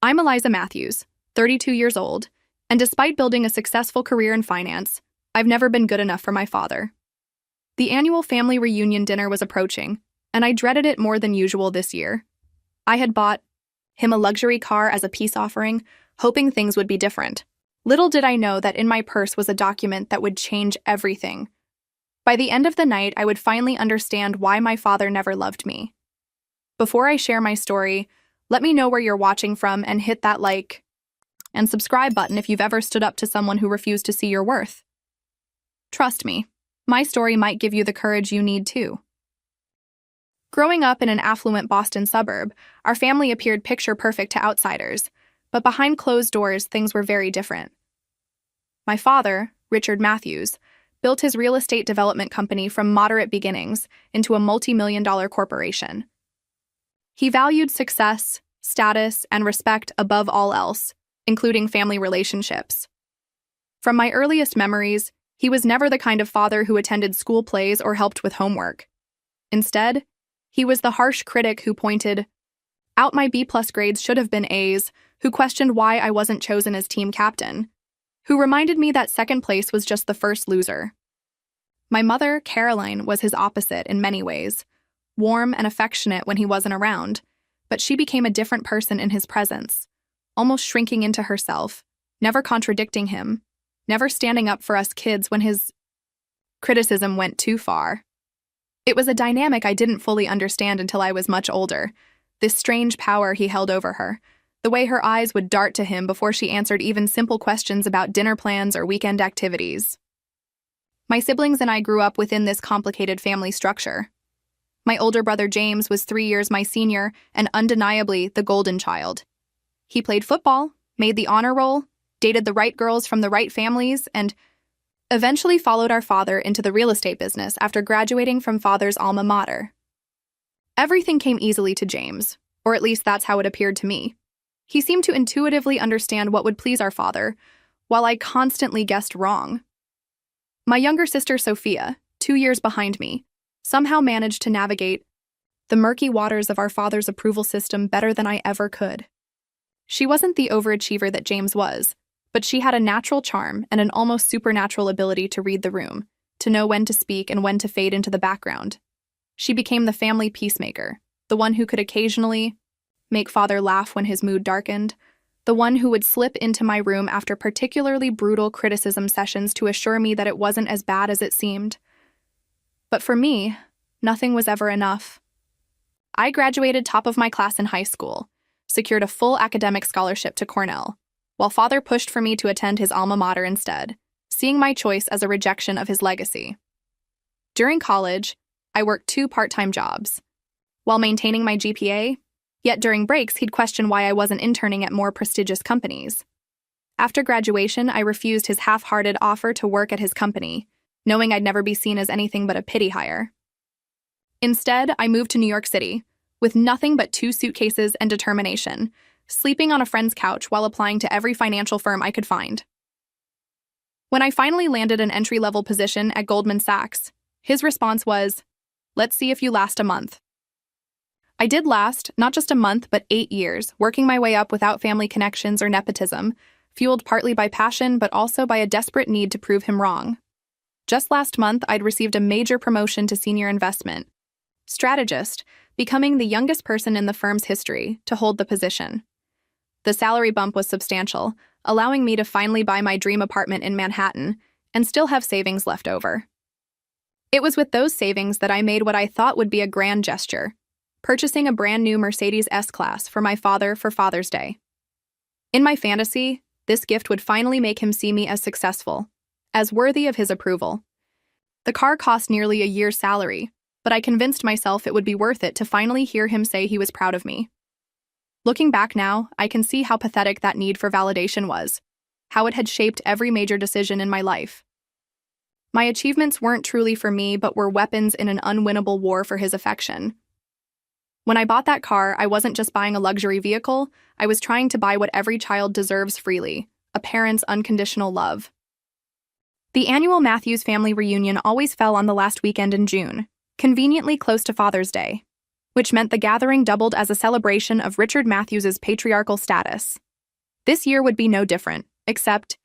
I'm Eliza Matthews, 32 years old, and despite building a successful career in finance, I've never been good enough for my father. The annual family reunion dinner was approaching, and I dreaded it more than usual this year. I had bought him a luxury car as a peace offering, hoping things would be different. Little did I know that in my purse was a document that would change everything. By the end of the night, I would finally understand why my father never loved me. Before I share my story, let me know where you're watching from and hit that like and subscribe button if you've ever stood up to someone who refused to see your worth. Trust me, my story might give you the courage you need too. Growing up in an affluent Boston suburb, our family appeared picture-perfect to outsiders, but behind closed doors, things were very different. My father, Richard Matthews, built his real estate development company from moderate beginnings into a multi-million-dollar corporation. He valued success, status, and respect above all else, including family relationships. From my earliest memories, he was never the kind of father who attended school plays or helped with homework. Instead, he was the harsh critic who pointed out my B-plus grades should have been A's, who questioned why I wasn't chosen as team captain, who reminded me that second place was just the first loser. My mother, Caroline, was his opposite in many ways, warm and affectionate when he wasn't around, but she became a different person in his presence, almost shrinking into herself, never contradicting him, never standing up for us kids when his criticism went too far. It was a dynamic I didn't fully understand until I was much older, this strange power he held over her, the way her eyes would dart to him before she answered even simple questions about dinner plans or weekend activities. My siblings and I grew up within this complicated family structure. My older brother James was 3 years my senior and undeniably the golden child. He played football, made the honor roll, dated the right girls from the right families, and eventually followed our father into the real estate business after graduating from father's alma mater. Everything came easily to James, or at least that's how it appeared to me. He seemed to intuitively understand what would please our father, while I constantly guessed wrong. My younger sister Sophia, 2 years behind me, somehow managed to navigate the murky waters of our father's approval system better than I ever could. She wasn't the overachiever that James was, but she had a natural charm and an almost supernatural ability to read the room, to know when to speak and when to fade into the background. She became the family peacemaker, the one who could occasionally make father laugh when his mood darkened, the one who would slip into my room after particularly brutal criticism sessions to assure me that it wasn't as bad as it seemed. But for me, nothing was ever enough. I graduated top of my class in high school, secured a full academic scholarship to Cornell, while father pushed for me to attend his alma mater instead, seeing my choice as a rejection of his legacy. During college, I worked 2 part-time jobs, while maintaining my GPA, yet during breaks he'd question why I wasn't interning at more prestigious companies. After graduation, I refused his half-hearted offer to work at his company, knowing I'd never be seen as anything but a pity hire. Instead, I moved to New York City, with nothing but 2 suitcases and determination, sleeping on a friend's couch while applying to every financial firm I could find. When I finally landed an entry-level position at Goldman Sachs, his response was, "Let's see if you last a month." I did last, not just a month, but 8 years, working my way up without family connections or nepotism, fueled partly by passion but also by a desperate need to prove him wrong. Just last month, I'd received a major promotion to senior investment strategist, becoming the youngest person in the firm's history to hold the position. The salary bump was substantial, allowing me to finally buy my dream apartment in Manhattan and still have savings left over. It was with those savings that I made what I thought would be a grand gesture, purchasing a brand new Mercedes S-Class for my father for Father's Day. In my fantasy, this gift would finally make him see me as successful, as worthy of his approval. The car cost nearly a year's salary, but I convinced myself it would be worth it to finally hear him say he was proud of me. Looking back now, I can see how pathetic that need for validation was, how it had shaped every major decision in my life. My achievements weren't truly for me, but were weapons in an unwinnable war for his affection. When I bought that car, I wasn't just buying a luxury vehicle, I was trying to buy what every child deserves freely, a parent's unconditional love. The annual Matthews family reunion always fell on the last weekend in June, conveniently close to Father's Day. which meant the gathering doubled as a celebration of Richard Matthews's patriarchal status. This year would be no different, except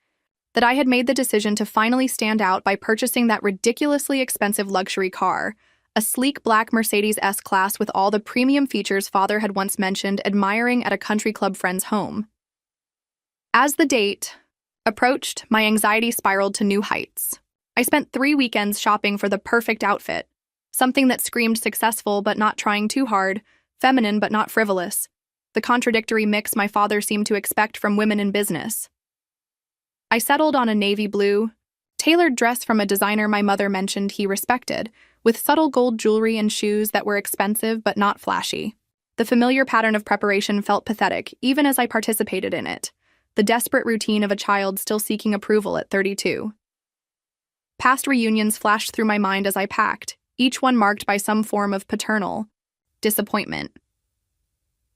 that I had made the decision to finally stand out by purchasing that ridiculously expensive luxury car, a sleek black Mercedes S-Class with all the premium features Father had once mentioned admiring at a country club friend's home. As the date approached, my anxiety spiraled to new heights. I spent 3 weekends shopping for the perfect outfit, something that screamed successful but not trying too hard, feminine but not frivolous, the contradictory mix my father seemed to expect from women in business. I settled on a navy blue, tailored dress from a designer my mother mentioned he respected, with subtle gold jewelry and shoes that were expensive but not flashy. The familiar pattern of preparation felt pathetic, even as I participated in it, the desperate routine of a child still seeking approval at 32. Past reunions flashed through my mind as I packed, each one marked by some form of paternal disappointment.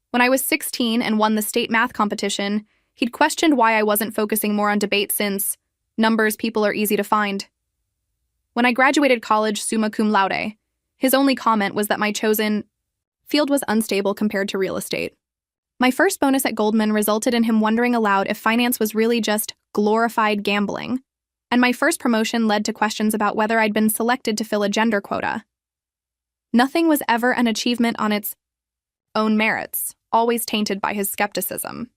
When I was 16 and won the state math competition, he'd questioned why I wasn't focusing more on debate since numbers people are easy to find. When I graduated college summa cum laude, his only comment was that my chosen field was unstable compared to real estate. My first bonus at Goldman resulted in him wondering aloud if finance was really just glorified gambling, and my first promotion led to questions about whether I'd been selected to fill a gender quota. Nothing was ever an achievement on its own merits, always tainted by his skepticism.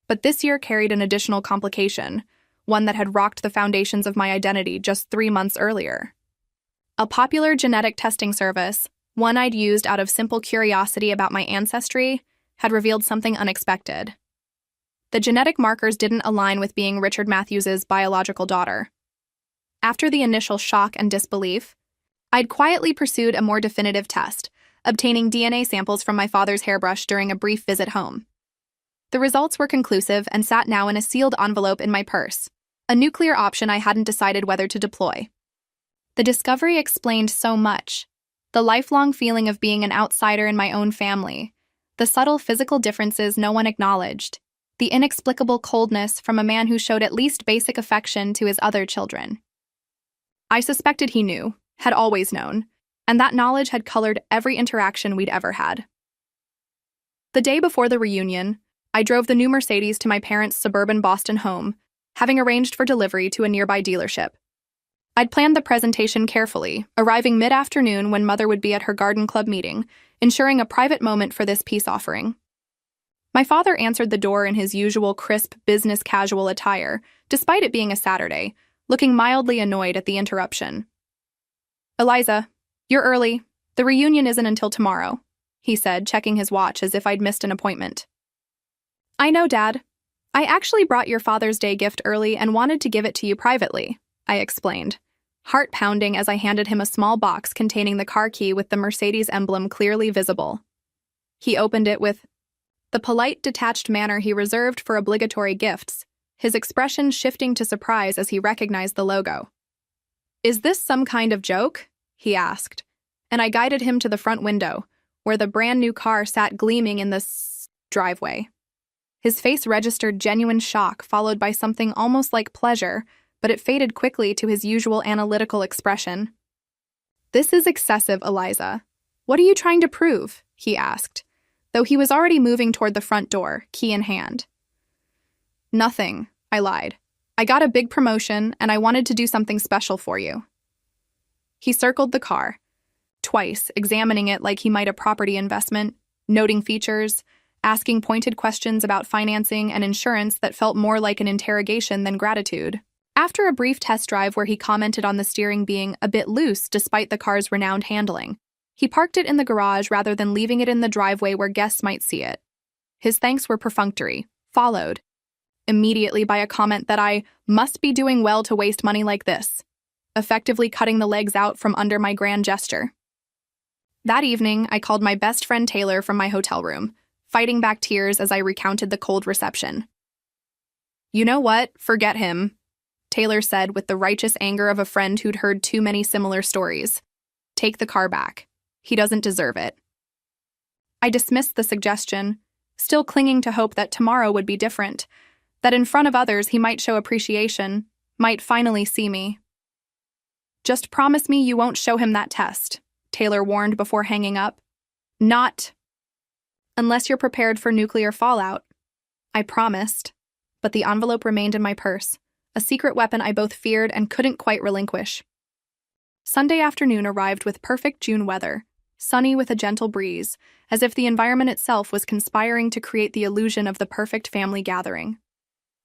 But this year carried an additional complication, one that had rocked the foundations of my identity just 3 months earlier. A popular genetic testing service, one I'd used out of simple curiosity about my ancestry, had revealed something unexpected. The genetic markers didn't align with being Richard Matthews's biological daughter. After the initial shock and disbelief, I'd quietly pursued a more definitive test, obtaining DNA samples from my father's hairbrush during a brief visit home. The results were conclusive and sat now in a sealed envelope in my purse, a nuclear option I hadn't decided whether to deploy. The discovery explained so much: the lifelong feeling of being an outsider in my own family, the subtle physical differences no one acknowledged, the inexplicable coldness from a man who showed at least basic affection to his other children. I suspected he knew, had always known, and that knowledge had colored every interaction we'd ever had. The day before the reunion, I drove the new Mercedes to my parents' suburban Boston home, having arranged for delivery to a nearby dealership. I'd planned the presentation carefully, arriving mid-afternoon when Mother would be at her garden club meeting, ensuring a private moment for this peace offering. My father answered the door in his usual crisp business casual attire, despite it being a Saturday, looking mildly annoyed at the interruption. "Eliza, you're early. The reunion isn't until tomorrow," he said, checking his watch as if I'd missed an appointment. "I know, Dad. I actually brought your Father's Day gift early and wanted to give it to you privately," I explained, heart pounding as I handed him a small box containing the car key with the Mercedes emblem clearly visible. He opened it with the polite, detached manner he reserved for obligatory gifts, his expression shifting to surprise as he recognized the logo. "Is this some kind of joke?" he asked, and I guided him to the front window, where the brand new car sat gleaming in the driveway. His face registered genuine shock, followed by something almost like pleasure, but it faded quickly to his usual analytical expression. "This is excessive, Eliza. What are you trying to prove?" he asked, though he was already moving toward the front door, key in hand. "Nothing," I lied. "I got a big promotion, and I wanted to do something special for you." He circled the car, twice, examining it like he might a property investment, noting features, asking pointed questions about financing and insurance that felt more like an interrogation than gratitude. After a brief test drive where he commented on the steering being a bit loose despite the car's renowned handling, he parked it in the garage rather than leaving it in the driveway where guests might see it. His thanks were perfunctory, followed immediately by a comment that I must be doing well to waste money like this, effectively cutting the legs out from under my grand gesture. That evening, I called my best friend Taylor from my hotel room, fighting back tears as I recounted the cold reception. "You know what? Forget him," Taylor said with the righteous anger of a friend who'd heard too many similar stories. "Take the car back. He doesn't deserve it." I dismissed the suggestion, still clinging to hope that tomorrow would be different, that in front of others he might show appreciation, might finally see me. "Just promise me you won't show him that test," Taylor warned before hanging up. Not unless you're prepared for nuclear fallout. I promised, but the envelope remained in my purse, a secret weapon I both feared and couldn't quite relinquish. Sunday afternoon arrived with perfect June weather, sunny with a gentle breeze, as if the environment itself was conspiring to create the illusion of the perfect family gathering.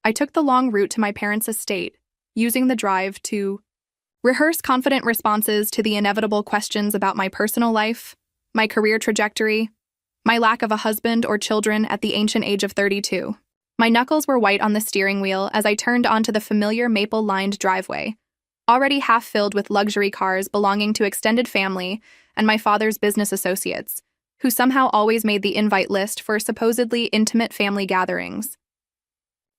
I took the long route to my parents' estate, using the drive to rehearse confident responses to the inevitable questions about my personal life, my career trajectory, my lack of a husband or children at the ancient age of 32. My knuckles were white on the steering wheel as I turned onto the familiar maple-lined driveway, already half filled with luxury cars belonging to extended family and my father's business associates, who somehow always made the invite list for supposedly intimate family gatherings.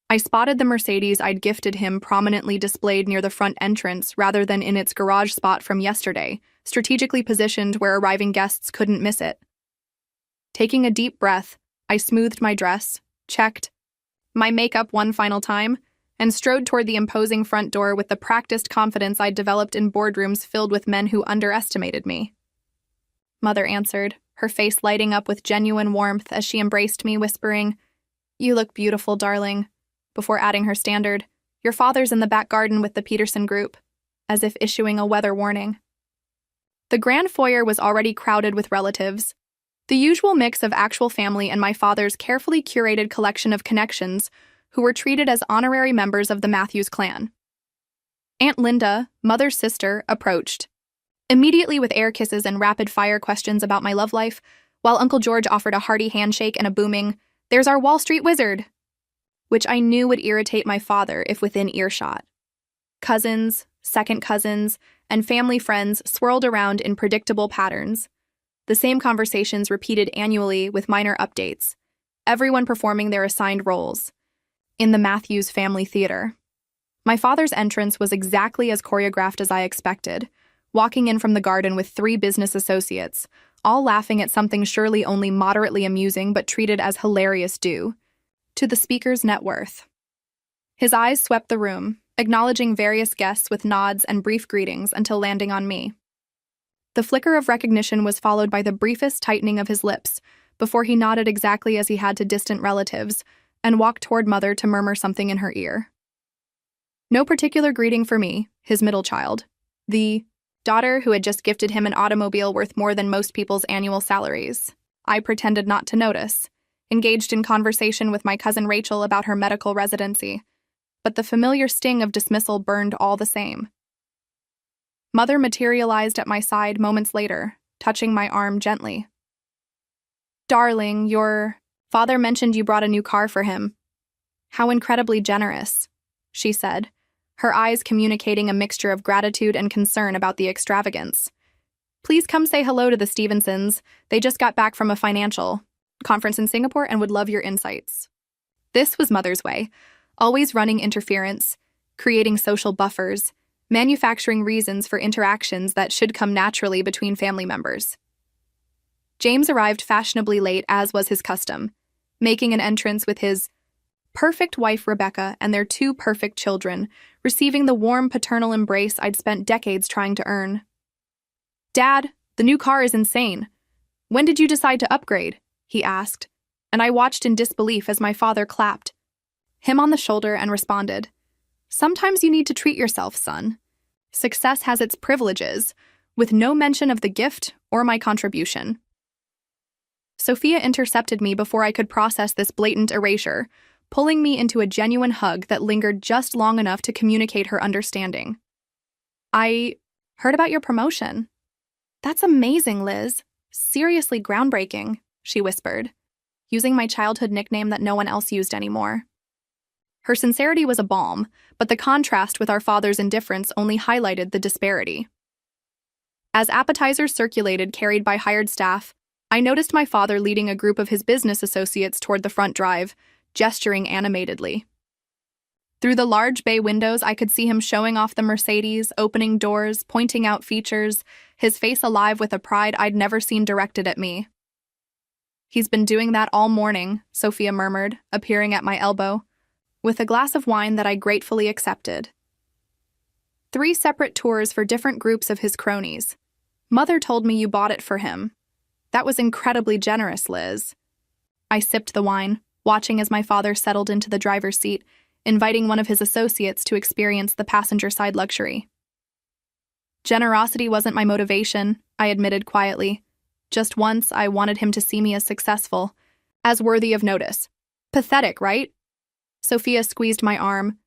I spotted the Mercedes I'd gifted him prominently displayed near the front entrance rather than in its garage spot from yesterday, strategically positioned where arriving guests couldn't miss it. Taking a deep breath, I smoothed my dress, checked my makeup one final time, and strode toward the imposing front door with the practiced confidence I'd developed in boardrooms filled with men who underestimated me. Mother answered, her face lighting up with genuine warmth as she embraced me, whispering, "You look beautiful, darling," before adding her standard, "Your father's in the back garden with the Peterson group," as if issuing a weather warning. The grand foyer was already crowded with relatives, the usual mix of actual family and my father's carefully curated collection of connections who were treated as honorary members of the Matthews clan. Aunt Linda, mother's sister, approached, immediately with air kisses and rapid-fire questions about my love life, while Uncle George offered a hearty handshake and a booming, "There's our Wall Street wizard," which I knew would irritate my father if within earshot. Cousins, second cousins, and family friends swirled around in predictable patterns. The same conversations repeated annually with minor updates, everyone performing their assigned roles. In the Matthews family theater, my father's entrance was exactly as choreographed as I expected, walking in from the garden with 3 business associates, all laughing at something surely only moderately amusing but treated as hilarious due to the speaker's net worth. His eyes swept the room, acknowledging various guests with nods and brief greetings until landing on me. The flicker of recognition was followed by the briefest tightening of his lips before he nodded exactly as he had to distant relatives and walked toward Mother to murmur something in her ear. No particular greeting for me, his middle child, the daughter who had just gifted him an automobile worth more than most people's annual salaries. I pretended not to notice, engaged in conversation with my cousin Rachel about her medical residency, but the familiar sting of dismissal burned all the same. Mother materialized at my side moments later, touching my arm gently. "Darling, your father mentioned you brought a new car for him. How incredibly generous," she said, her eyes communicating a mixture of gratitude and concern about the extravagance. "Please come say hello to the Stevensons. They just got back from a financial conference in Singapore and would love your insights." This was Mother's way, always running interference, creating social buffers, manufacturing reasons for interactions that should come naturally between family members. James arrived fashionably late, as was his custom, making an entrance with his perfect wife Rebecca and their 2 perfect children, receiving the warm paternal embrace I'd spent decades trying to earn. "Dad, the new car is insane. When did you decide to upgrade?" he asked, and I watched in disbelief as my father clapped him on the shoulder and responded, "Sometimes you need to treat yourself, son. Success has its privileges, with no mention of the gift or my contribution." Sophia intercepted me before I could process this blatant erasure, pulling me into a genuine hug that lingered just long enough to communicate her understanding. "I heard about your promotion." "That's amazing, Liz. Seriously groundbreaking," she whispered, using my childhood nickname that no one else used anymore. Her sincerity was a balm, but the contrast with our father's indifference only highlighted the disparity. As appetizers circulated carried by hired staff, I noticed my father leading a group of his business associates toward the front drive, gesturing animatedly. Through the large bay windows, I could see him showing off the Mercedes, opening doors, pointing out features, his face alive with a pride I'd never seen directed at me. "He's been doing that all morning," Sophia murmured, appearing at my elbow, with a glass of wine that I gratefully accepted. 3 separate tours for different groups of his cronies. "Mother told me you bought it for him." That was incredibly generous, Liz. I sipped the wine, watching as my father settled into the driver's seat, inviting one of his associates to experience the passenger-side luxury. Generosity wasn't my motivation, I admitted quietly. Just once, I wanted him to see me as successful, as worthy of notice. Pathetic, right? Sophia squeezed my arm.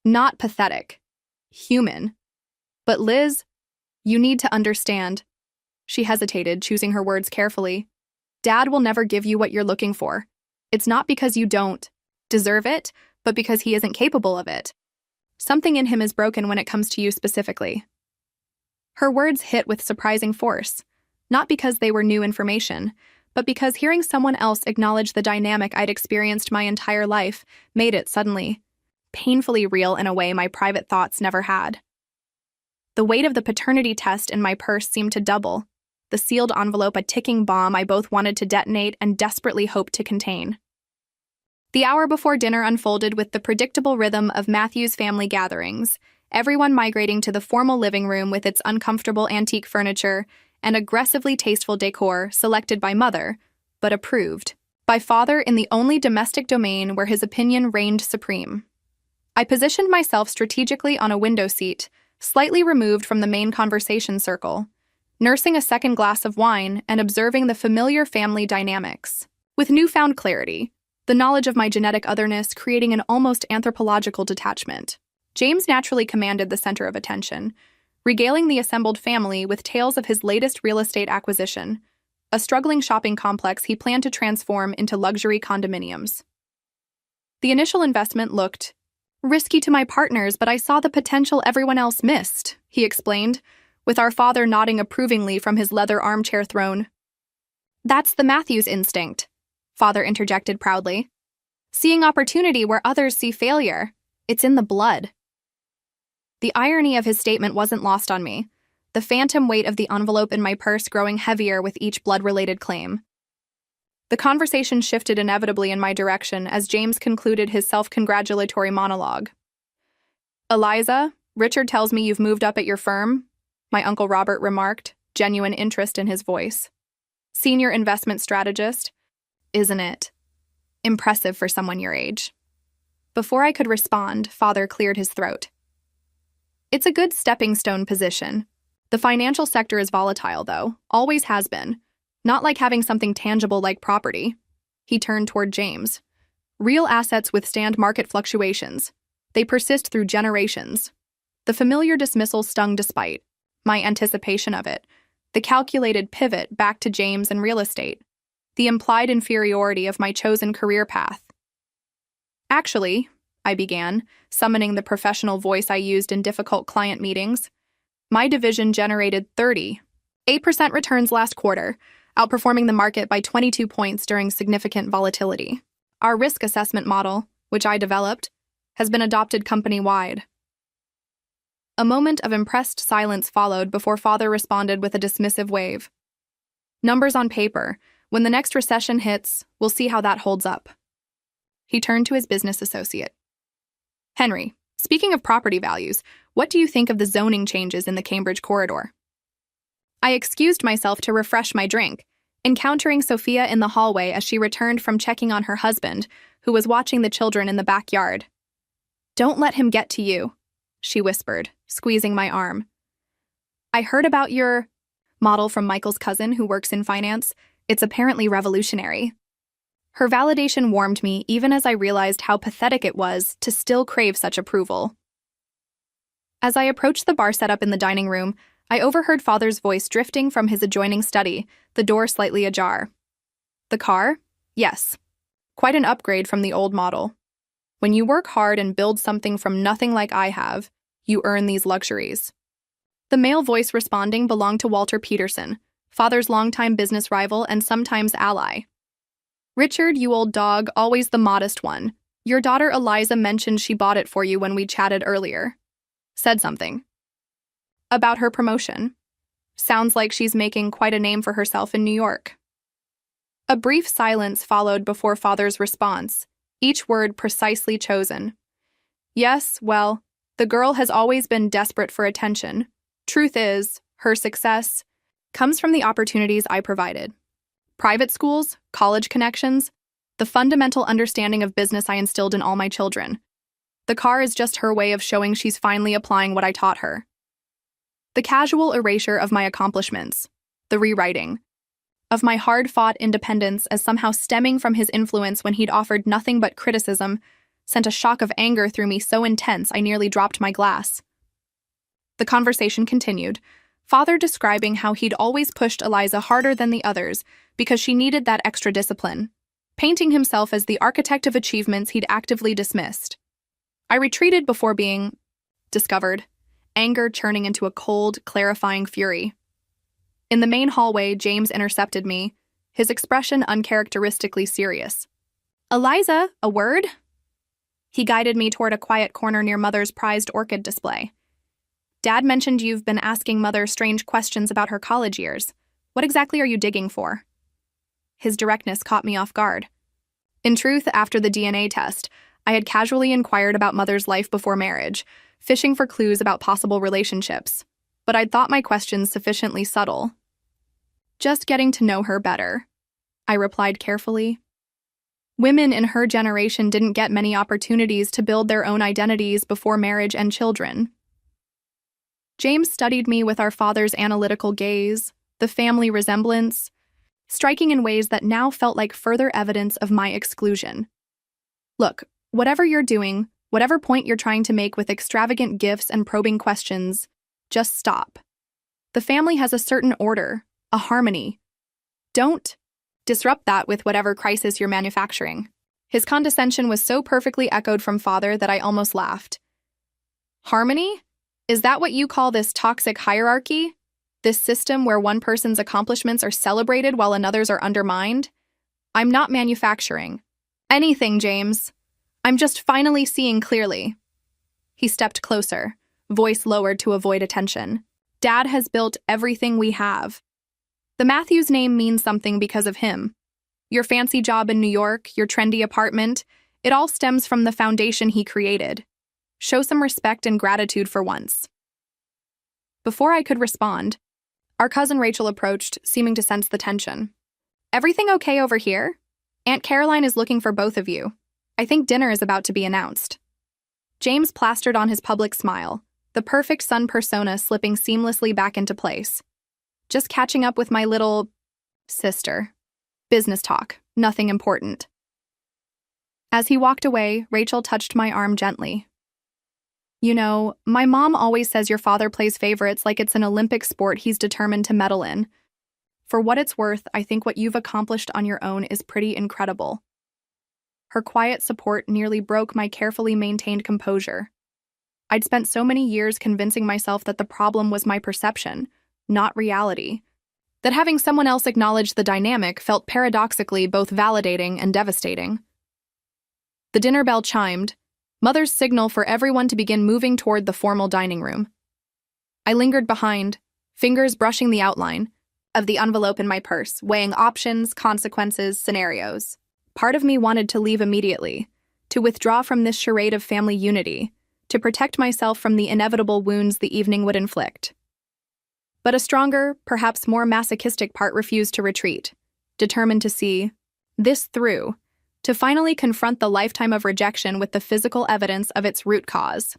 Not pathetic. Human. But Liz, you need to understand. She hesitated, choosing her words carefully. Dad will never give you what you're looking for. It's not because you don't deserve it, but because he isn't capable of it. Something in him is broken when it comes to you specifically. Her words hit with surprising force, not because they were new information, but because hearing someone else acknowledge the dynamic I'd experienced my entire life made it suddenly painfully real in a way my private thoughts never had. The weight of the paternity test in my purse seemed to double, the sealed envelope a ticking bomb I both wanted to detonate and desperately hoped to contain. The hour before dinner unfolded with the predictable rhythm of Matthew's family gatherings, everyone migrating to the formal living room with its uncomfortable antique furniture and aggressively tasteful decor selected by Mother, but approved by Father in the only domestic domain where his opinion reigned supreme. I positioned myself strategically on a window seat, slightly removed from the main conversation circle, nursing a second glass of wine and observing the familiar family dynamics. With newfound clarity, the knowledge of my genetic otherness creating an almost anthropological detachment, James naturally commanded the center of attention, regaling the assembled family with tales of his latest real estate acquisition, a struggling shopping complex he planned to transform into luxury condominiums. The initial investment looked risky to my partners, but I saw the potential everyone else missed, he explained, with our father nodding approvingly from his leather armchair throne. That's the Matthews instinct, Father interjected proudly. Seeing opportunity where others see failure. It's in the blood. The irony of his statement wasn't lost on me, the phantom weight of the envelope in my purse growing heavier with each blood-related claim. The conversation shifted inevitably in my direction as James concluded his self-congratulatory monologue. Eliza, Richard tells me you've moved up at your firm, my Uncle Robert remarked, genuine interest in his voice. Senior investment strategist, isn't it? Impressive for someone your age. Before I could respond, Father cleared his throat. It's a good stepping stone position. The financial sector is volatile, though, always has been. Not like having something tangible like property. He turned toward James. Real assets withstand market fluctuations. They persist through generations. The familiar dismissal stung despite my anticipation of it, the calculated pivot back to James and real estate, the implied inferiority of my chosen career path. Actually, I began, summoning the professional voice I used in difficult client meetings, my division generated 38% returns last quarter, outperforming the market by 22 points during significant volatility. Our risk assessment model, which I developed, has been adopted company-wide. A moment of impressed silence followed before Father responded with a dismissive wave. Numbers on paper. When the next recession hits, we'll see how that holds up. He turned to his business associate. Henry, speaking of property values, what do you think of the zoning changes in the Cambridge corridor? I excused myself to refresh my drink, encountering Sophia in the hallway as she returned from checking on her husband, who was watching the children in the backyard. Don't let him get to you, she whispered, squeezing my arm. I heard about your model from Michael's cousin who works in finance. It's apparently revolutionary. Her validation warmed me even as I realized how pathetic it was to still crave such approval. As I approached the bar setup in the dining room, I overheard Father's voice drifting from his adjoining study, the door slightly ajar. The car? Yes. Quite an upgrade from the old model. When you work hard and build something from nothing like I have, you earn these luxuries. The male voice responding belonged to Walter Peterson, Father's longtime business rival and sometimes ally. Richard, you old dog, always the modest one. Your daughter Eliza mentioned she bought it for you when we chatted earlier. Said something. About her promotion. Sounds like she's making quite a name for herself in New York. A brief silence followed before Father's response, each word precisely chosen. Yes, well, the girl has always been desperate for attention. Truth is, her success comes from the opportunities I provided. Private schools, college connections, the fundamental understanding of business I instilled in all my children. The car is just her way of showing she's finally applying what I taught her. The casual erasure of my accomplishments, the rewriting of my hard-fought independence as somehow stemming from his influence when he'd offered nothing but criticism, sent a shock of anger through me so intense I nearly dropped my glass. The conversation continued, Father describing how he'd always pushed Eliza harder than the others because she needed that extra discipline, painting himself as the architect of achievements he'd actively dismissed. I retreated before being discovered, anger churning into a cold, clarifying fury. In the main hallway, James intercepted me, his expression uncharacteristically serious. Eliza, a word? He guided me toward a quiet corner near Mother's prized orchid display. Dad mentioned you've been asking Mother strange questions about her college years. What exactly are you digging for? His directness caught me off guard. In truth, after the DNA test, I had casually inquired about Mother's life before marriage, fishing for clues about possible relationships. But I'd thought my questions sufficiently subtle. Just getting to know her better, I replied carefully. Women in her generation didn't get many opportunities to build their own identities before marriage and children. James studied me with our father's analytical gaze, the family resemblance, striking in ways that now felt like further evidence of my exclusion. Look, whatever you're doing, whatever point you're trying to make with extravagant gifts and probing questions, just stop. The family has a certain order, a harmony. Don't disrupt that with whatever crisis you're manufacturing. His condescension was so perfectly echoed from Father that I almost laughed. Harmony? Is that what you call this toxic hierarchy? This system where one person's accomplishments are celebrated while another's are undermined? I'm not manufacturing anything, James. I'm just finally seeing clearly. He stepped closer, voice lowered to avoid attention. Dad has built everything we have. The Matthews name means something because of him. Your fancy job in New York, your trendy apartment, it all stems from the foundation he created. Show some respect and gratitude for once. Before I could respond, our cousin Rachel approached, seeming to sense the tension. Everything okay over here? Aunt Caroline is looking for both of you. I think dinner is about to be announced. James plastered on his public smile, the perfect son persona slipping seamlessly back into place. Just catching up with my little sister. Business talk, nothing important. As he walked away, Rachel touched my arm gently. You know, my mom always says your father plays favorites like it's an Olympic sport he's determined to medal in. For what it's worth, I think what you've accomplished on your own is pretty incredible. Her quiet support nearly broke my carefully maintained composure. I'd spent so many years convincing myself that the problem was my perception, not reality. That having someone else acknowledge the dynamic felt paradoxically both validating and devastating. The dinner bell chimed, Mother's signal for everyone to begin moving toward the formal dining room. I lingered behind, fingers brushing the outline of the envelope in my purse, weighing options, consequences, scenarios. Part of me wanted to leave immediately, to withdraw from this charade of family unity, to protect myself from the inevitable wounds the evening would inflict. But a stronger, perhaps more masochistic part refused to retreat, determined to see this through, to finally confront the lifetime of rejection with the physical evidence of its root cause.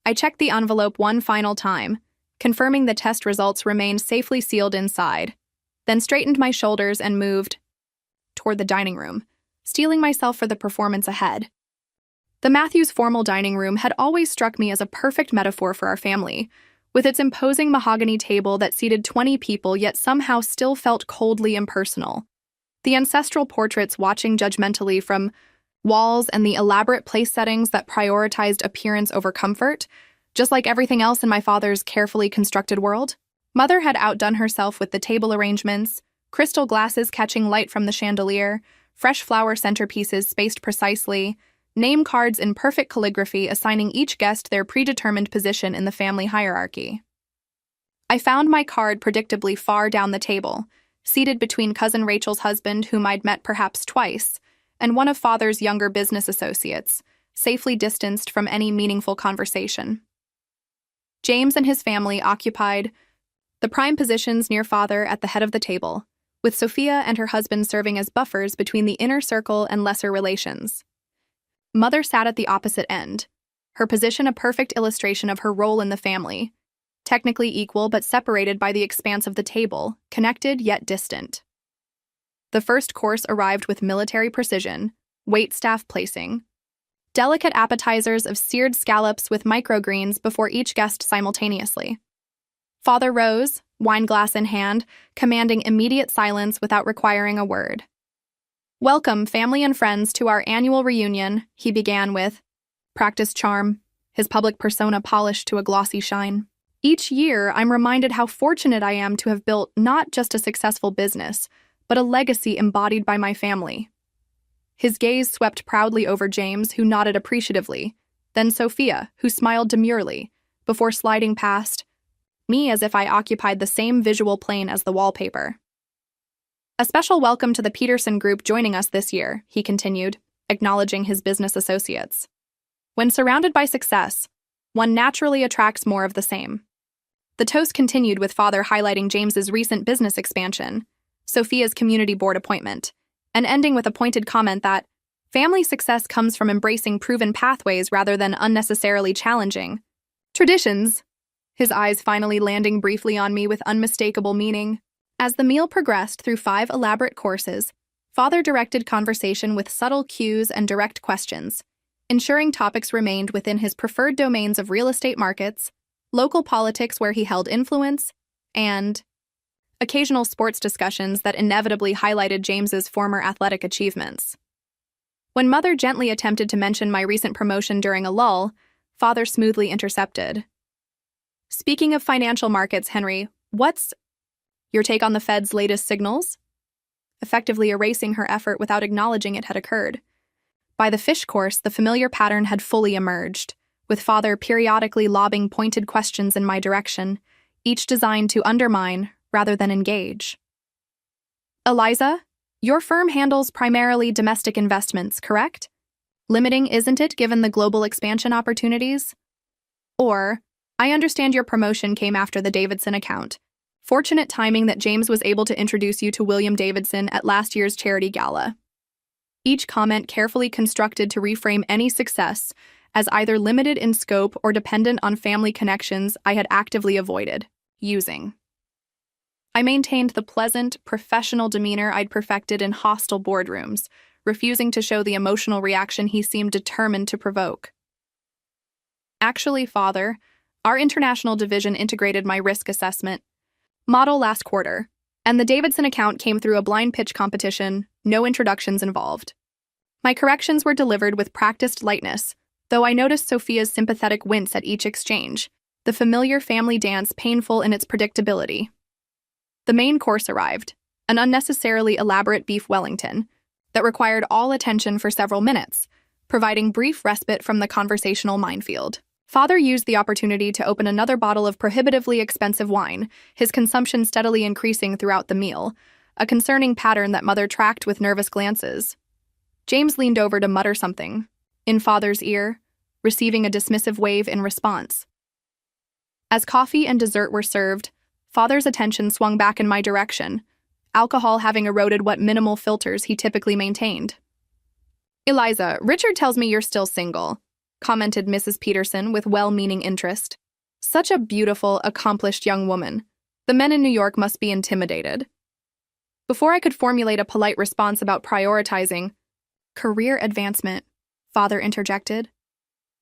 I checked the envelope one final time, confirming the test results remained safely sealed inside, then straightened my shoulders and moved toward the dining room, steeling myself for the performance ahead. The Matthews formal dining room had always struck me as a perfect metaphor for our family, with its imposing mahogany table that seated 20 people yet somehow still felt coldly impersonal. The ancestral portraits watching judgmentally from walls and the elaborate place settings that prioritized appearance over comfort, just like everything else in my father's carefully constructed world. Mother had outdone herself with the table arrangements, crystal glasses catching light from the chandelier, fresh flower centerpieces spaced precisely, name cards in perfect calligraphy assigning each guest their predetermined position in the family hierarchy. I found my card predictably far down the table, seated between Cousin Rachel's husband, whom I'd met perhaps twice, and one of Father's younger business associates, safely distanced from any meaningful conversation. James and his family occupied the prime positions near Father at the head of the table, with Sophia and her husband serving as buffers between the inner circle and lesser relations. Mother sat at the opposite end, her position a perfect illustration of her role in the family, technically equal but separated by the expanse of the table, connected yet distant. The first course arrived with military precision, waitstaff placing, delicate appetizers of seared scallops with microgreens before each guest simultaneously. Father rose, wineglass in hand, commanding immediate silence without requiring a word. "Welcome, family and friends, to our annual reunion," he began with practiced charm, his public persona polished to a glossy shine. "Each year, I'm reminded how fortunate I am to have built not just a successful business, but a legacy embodied by my family." His gaze swept proudly over James, who nodded appreciatively, then Sophia, who smiled demurely, before sliding past me as if I occupied the same visual plane as the wallpaper. "A special welcome to the Peterson Group joining us this year," he continued, acknowledging his business associates. "When surrounded by success, one naturally attracts more of the same." The toast continued with Father highlighting James's recent business expansion, Sophia's community board appointment, and ending with a pointed comment that family success comes from embracing proven pathways rather than unnecessarily challenging traditions, his eyes finally landing briefly on me with unmistakable meaning. As the meal progressed through 5 elaborate courses, Father directed conversation with subtle cues and direct questions, ensuring topics remained within his preferred domains of real estate markets, local politics where he held influence, and occasional sports discussions that inevitably highlighted James's former athletic achievements. When Mother gently attempted to mention my recent promotion during a lull, Father smoothly intercepted. "Speaking of financial markets, Henry, what's your take on the Fed's latest signals?" Effectively erasing her effort without acknowledging it had occurred. By the fish course, the familiar pattern had fully emerged, with Father periodically lobbing pointed questions in my direction, each designed to undermine rather than engage. "Eliza, your firm handles primarily domestic investments, correct? Limiting, isn't it, given the global expansion opportunities? Or, I understand your promotion came after the Davidson account. Fortunate timing that James was able to introduce you to William Davidson at last year's charity gala." Each comment carefully constructed to reframe any success as either limited in scope or dependent on family connections I had actively avoided using. I maintained the pleasant, professional demeanor I'd perfected in hostile boardrooms, refusing to show the emotional reaction he seemed determined to provoke. "Actually, Father, our international division integrated my risk assessment model last quarter, and the Davidson account came through a blind pitch competition, no introductions involved. My corrections were delivered with practiced lightness, though I noticed Sophia's sympathetic wince at each exchange, the familiar family dance painful in its predictability. The main course arrived, an unnecessarily elaborate beef Wellington that required all attention for several minutes, providing brief respite from the conversational minefield. Father used the opportunity to open another bottle of prohibitively expensive wine, his consumption steadily increasing throughout the meal, a concerning pattern that Mother tracked with nervous glances. James leaned over to mutter something in Father's ear, receiving a dismissive wave in response. As coffee and dessert were served, Father's attention swung back in my direction, alcohol having eroded what minimal filters he typically maintained. "Eliza, Richard tells me you're still single," commented Mrs. Peterson with well-meaning interest. "Such a beautiful, accomplished young woman. The men in New York must be intimidated." Before I could formulate a polite response about prioritizing career advancement, Father interjected.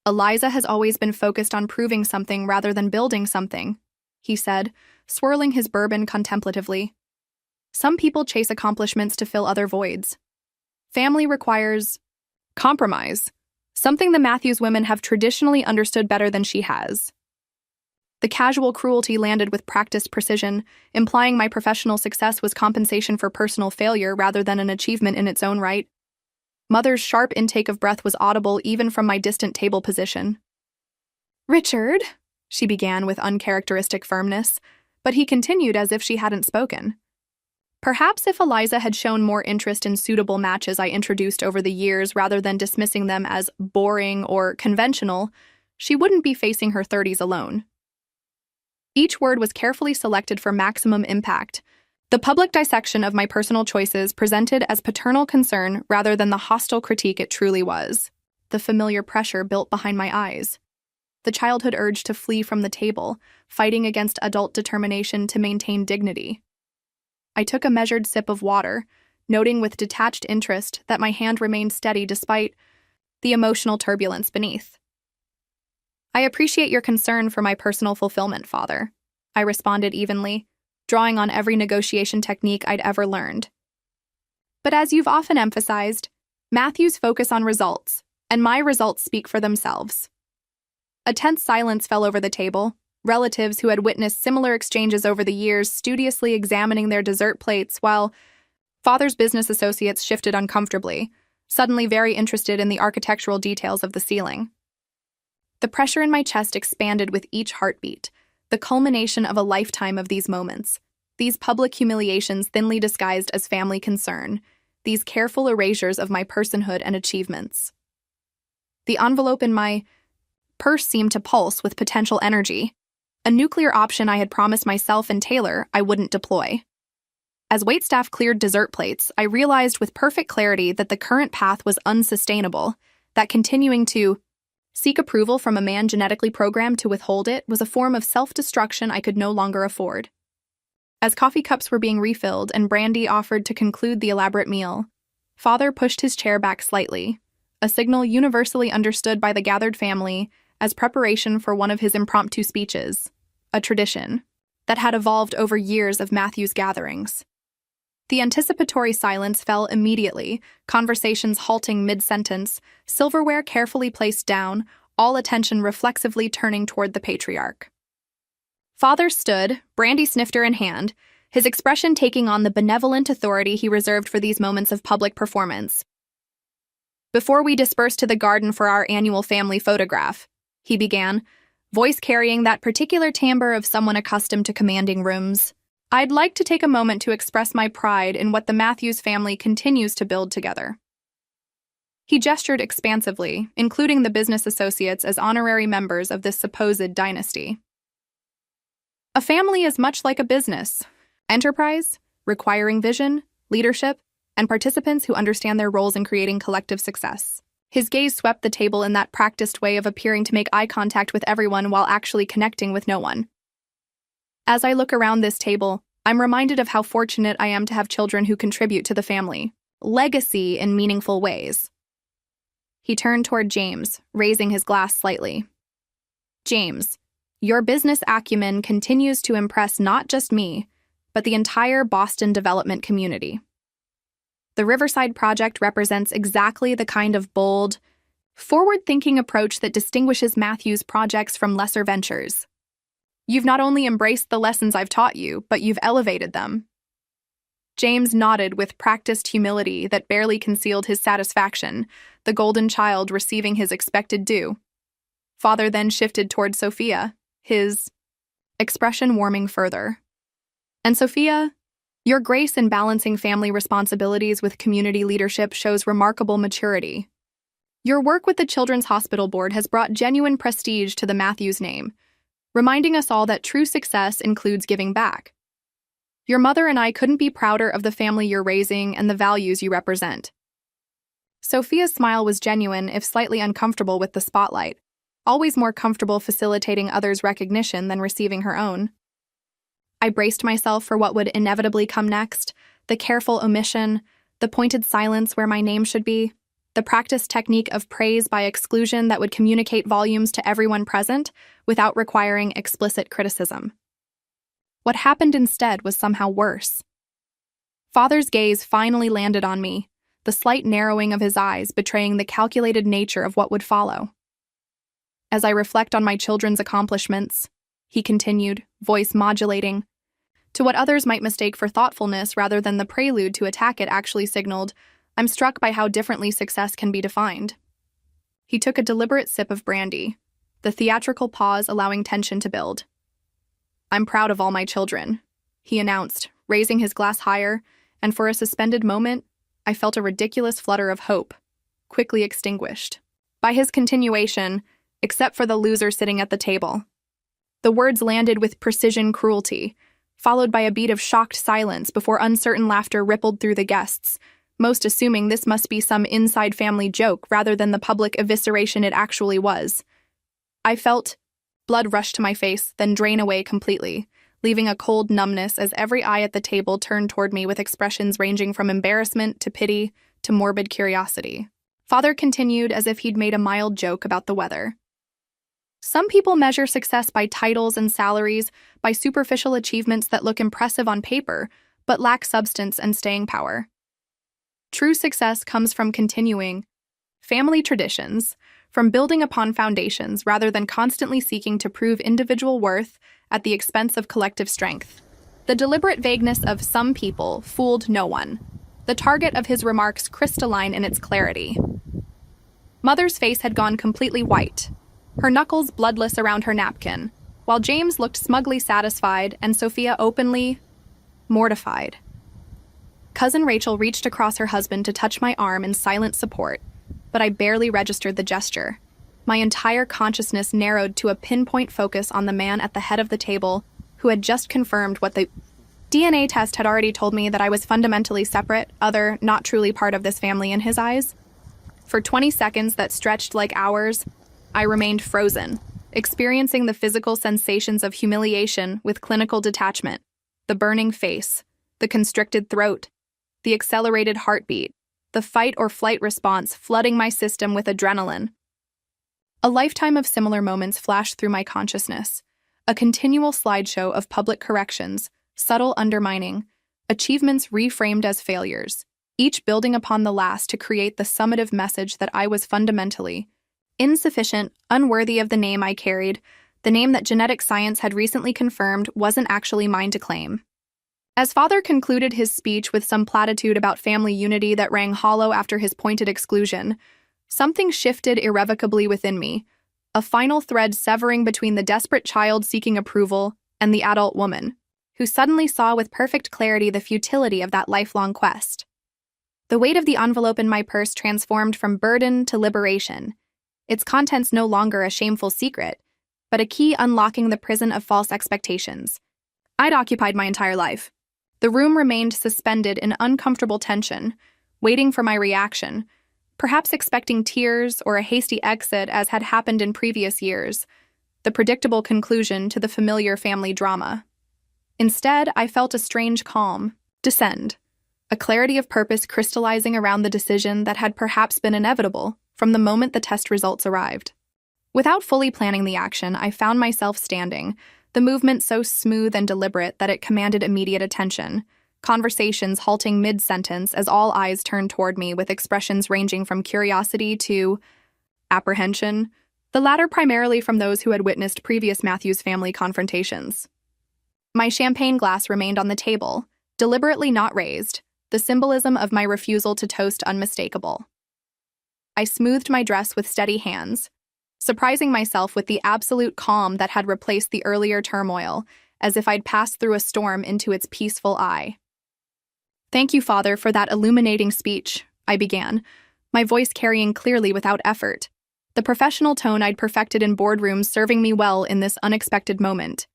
"Eliza has always been focused on proving something rather than building something," he said, swirling his bourbon contemplatively. "Some people chase accomplishments to fill other voids. Family requires compromise, something the Matthews women have traditionally understood better than she has." The casual cruelty landed with practiced precision, implying my professional success was compensation for personal failure rather than an achievement in its own right. Mother's sharp intake of breath was audible even from my distant table position. "Richard," she began with uncharacteristic firmness, but he continued as if she hadn't spoken. "Perhaps if Eliza had shown more interest in suitable matches I introduced over the years rather than dismissing them as boring or conventional, she wouldn't be facing her 30s alone." Each word was carefully selected for maximum impact, The public dissection of my personal choices presented as paternal concern rather than the hostile critique it truly was. The familiar pressure built behind my eyes. The childhood urge to flee from the table, fighting against adult determination to maintain dignity. I took a measured sip of water, noting with detached interest that my hand remained steady despite the emotional turbulence beneath. "I appreciate your concern for my personal fulfillment, Father," I responded evenly, drawing on every negotiation technique I'd ever learned. "But as you've often emphasized, Matthew's focus on results, and my results speak for themselves." A tense silence fell over the table, relatives who had witnessed similar exchanges over the years studiously examining their dessert plates while Father's business associates shifted uncomfortably, suddenly very interested in the architectural details of the ceiling. The pressure in my chest expanded with each heartbeat, the culmination of a lifetime of these moments, these public humiliations thinly disguised as family concern, these careful erasures of my personhood and achievements. The envelope in my purse seemed to pulse with potential energy, a nuclear option I had promised myself and Taylor I wouldn't deploy. As waitstaff cleared dessert plates, I realized with perfect clarity that the current path was unsustainable, that continuing to seek approval from a man genetically programmed to withhold it was a form of self-destruction I could no longer afford. As coffee cups were being refilled and brandy offered to conclude the elaborate meal, Father pushed his chair back slightly, a signal universally understood by the gathered family as preparation for one of his impromptu speeches, a tradition that had evolved over years of Matthew's gatherings. The anticipatory silence fell immediately, conversations halting mid-sentence, silverware carefully placed down, all attention reflexively turning toward the patriarch. Father stood, brandy snifter in hand, his expression taking on the benevolent authority he reserved for these moments of public performance. "Before we disperse to the garden for our annual family photograph," he began, voice carrying that particular timbre of someone accustomed to commanding rooms, "I'd like to take a moment to express my pride in what the Matthews family continues to build together." He gestured expansively, including the business associates as honorary members of this supposed dynasty. "A family is much like a business, enterprise, requiring vision, leadership, and participants who understand their roles in creating collective success." His gaze swept the table in that practiced way of appearing to make eye contact with everyone while actually connecting with no one. "As I look around this table, I'm reminded of how fortunate I am to have children who contribute to the family legacy in meaningful ways." He turned toward James, raising his glass slightly. "James, your business acumen continues to impress not just me, but the entire Boston development community. The Riverside project represents exactly the kind of bold, forward-thinking approach that distinguishes Matthews projects from lesser ventures. You've not only embraced the lessons I've taught you, but you've elevated them." James nodded with practiced humility that barely concealed his satisfaction, the golden child receiving his expected due. Father then shifted toward Sophia, his expression warming further. "And Sophia, your grace in balancing family responsibilities with community leadership shows remarkable maturity. Your work with the Children's Hospital Board has brought genuine prestige to the Matthews name, reminding us all that true success includes giving back. Your mother and I couldn't be prouder of the family you're raising and the values you represent." Sophia's smile was genuine, if slightly uncomfortable with the spotlight, always more comfortable facilitating others' recognition than receiving her own. I braced myself for what would inevitably come next, the careful omission, the pointed silence where my name should be, the practiced technique of praise by exclusion that would communicate volumes to everyone present without requiring explicit criticism. What happened instead was somehow worse. Father's gaze finally landed on me, the slight narrowing of his eyes betraying the calculated nature of what would follow. "As I reflect on my children's accomplishments," he continued, voice modulating, to what others might mistake for thoughtfulness rather than the prelude to attack it actually signaled, "I'm struck by how differently success can be defined." He took a deliberate sip of brandy, the theatrical pause allowing tension to build. "I'm proud of all my children," he announced, raising his glass higher, and for a suspended moment, I felt a ridiculous flutter of hope, quickly extinguished by his continuation, "except for the loser sitting at the table." The words landed with precision cruelty, followed by a beat of shocked silence before uncertain laughter rippled through the guests, most assuming this must be some inside family joke rather than the public evisceration it actually was. I felt blood rush to my face, then drain away completely, leaving a cold numbness as every eye at the table turned toward me with expressions ranging from embarrassment to pity to morbid curiosity. Father continued as if he'd made a mild joke about the weather. Some people measure success by titles and salaries, by superficial achievements that look impressive on paper, but lack substance and staying power. True success comes from continuing family traditions, from building upon foundations rather than constantly seeking to prove individual worth at the expense of collective strength. The deliberate vagueness of some people fooled no one, the target of his remarks crystalline in its clarity. Mother's face had gone completely white, her knuckles bloodless around her napkin, while James looked smugly satisfied and Sophia openly mortified. Cousin Rachel reached across her husband to touch my arm in silent support, but I barely registered the gesture. My entire consciousness narrowed to a pinpoint focus on the man at the head of the table who had just confirmed what the DNA test had already told me, that I was fundamentally separate, other, not truly part of this family in his eyes. For 20 seconds that stretched like hours, I remained frozen, experiencing the physical sensations of humiliation with clinical detachment, the burning face, the constricted throat, the accelerated heartbeat, the fight or flight response flooding my system with adrenaline. A lifetime of similar moments flashed through my consciousness, a continual slideshow of public corrections, subtle undermining, achievements reframed as failures, each building upon the last to create the summative message that I was fundamentally insufficient, unworthy of the name I carried, the name that genetic science had recently confirmed wasn't actually mine to claim. As Father concluded his speech with some platitude about family unity that rang hollow after his pointed exclusion, something shifted irrevocably within me, a final thread severing between the desperate child seeking approval and the adult woman, who suddenly saw with perfect clarity the futility of that lifelong quest. The weight of the envelope in my purse transformed from burden to liberation, its contents no longer a shameful secret, but a key unlocking the prison of false expectations. I'd occupied my entire life. The room remained suspended in uncomfortable tension, waiting for my reaction, perhaps expecting tears or a hasty exit as had happened in previous years, the predictable conclusion to the familiar family drama. Instead, I felt a strange calm descend, a clarity of purpose crystallizing around the decision that had perhaps been inevitable from the moment the test results arrived. Without fully planning the action, I found myself standing, the movement so smooth and deliberate that it commanded immediate attention, conversations halting mid-sentence as all eyes turned toward me with expressions ranging from curiosity to apprehension, the latter primarily from those who had witnessed previous Matthews family confrontations. My champagne glass remained on the table, deliberately not raised, the symbolism of my refusal to toast unmistakable. I smoothed my dress with steady hands, surprising myself with the absolute calm that had replaced the earlier turmoil, as if I'd passed through a storm into its peaceful eye. "Thank you, Father, for that illuminating speech," I began, my voice carrying clearly without effort, the professional tone I'd perfected in boardrooms serving me well in this unexpected moment.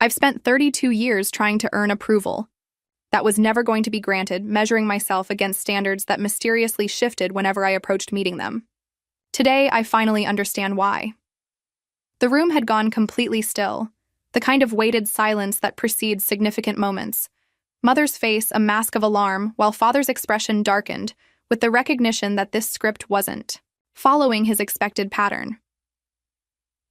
I've spent 32 years trying to earn approval. That was never going to be granted, measuring myself against standards that mysteriously shifted whenever I approached meeting them. Today, I finally understand why. The room had gone completely still, the kind of weighted silence that precedes significant moments. Mother's face a mask of alarm, while Father's expression darkened, with the recognition that this script wasn't following his expected pattern.